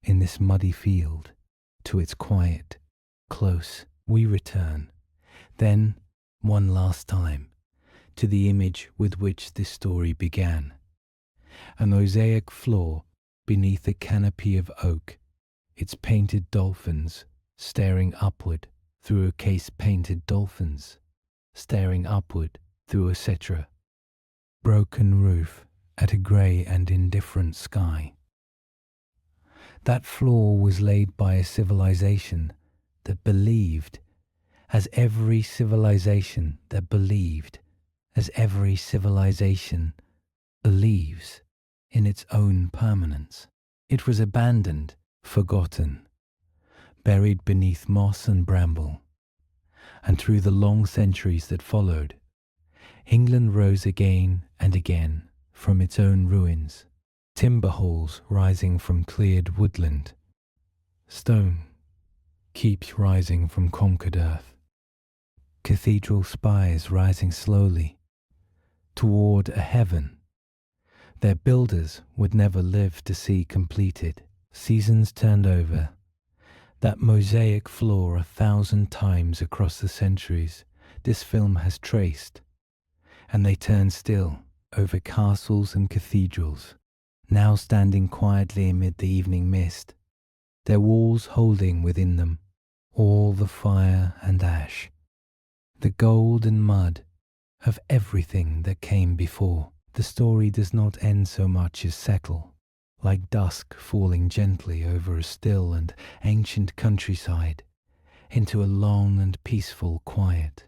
in this muddy field, to its quiet, close, we return, then, one last time, to the image with which this story began. A mosaic floor beneath a canopy of oak, its painted dolphins staring upward through a case painted dolphins, staring upward through a cetera, broken roof at a grey and indifferent sky. That floor was laid by a civilization that believed, as every civilization that believed, as every civilization believes, in its own permanence. It was abandoned, forgotten, buried beneath moss and bramble, and through the long centuries that followed, England rose again and again from its own ruins, timber halls rising from cleared woodland, stone keeps rising from conquered earth, cathedral spires rising slowly toward a heaven their builders would never live to see completed. Seasons turned over, that mosaic floor 1,000 times across the centuries this film has traced, and they turned still over castles and cathedrals, now standing quietly amid the evening mist, their walls holding within them all the fire and ash, the gold and mud of everything that came before. The story does not end so much as settle, like dusk falling gently over a still and ancient countryside, into a long and peaceful quiet.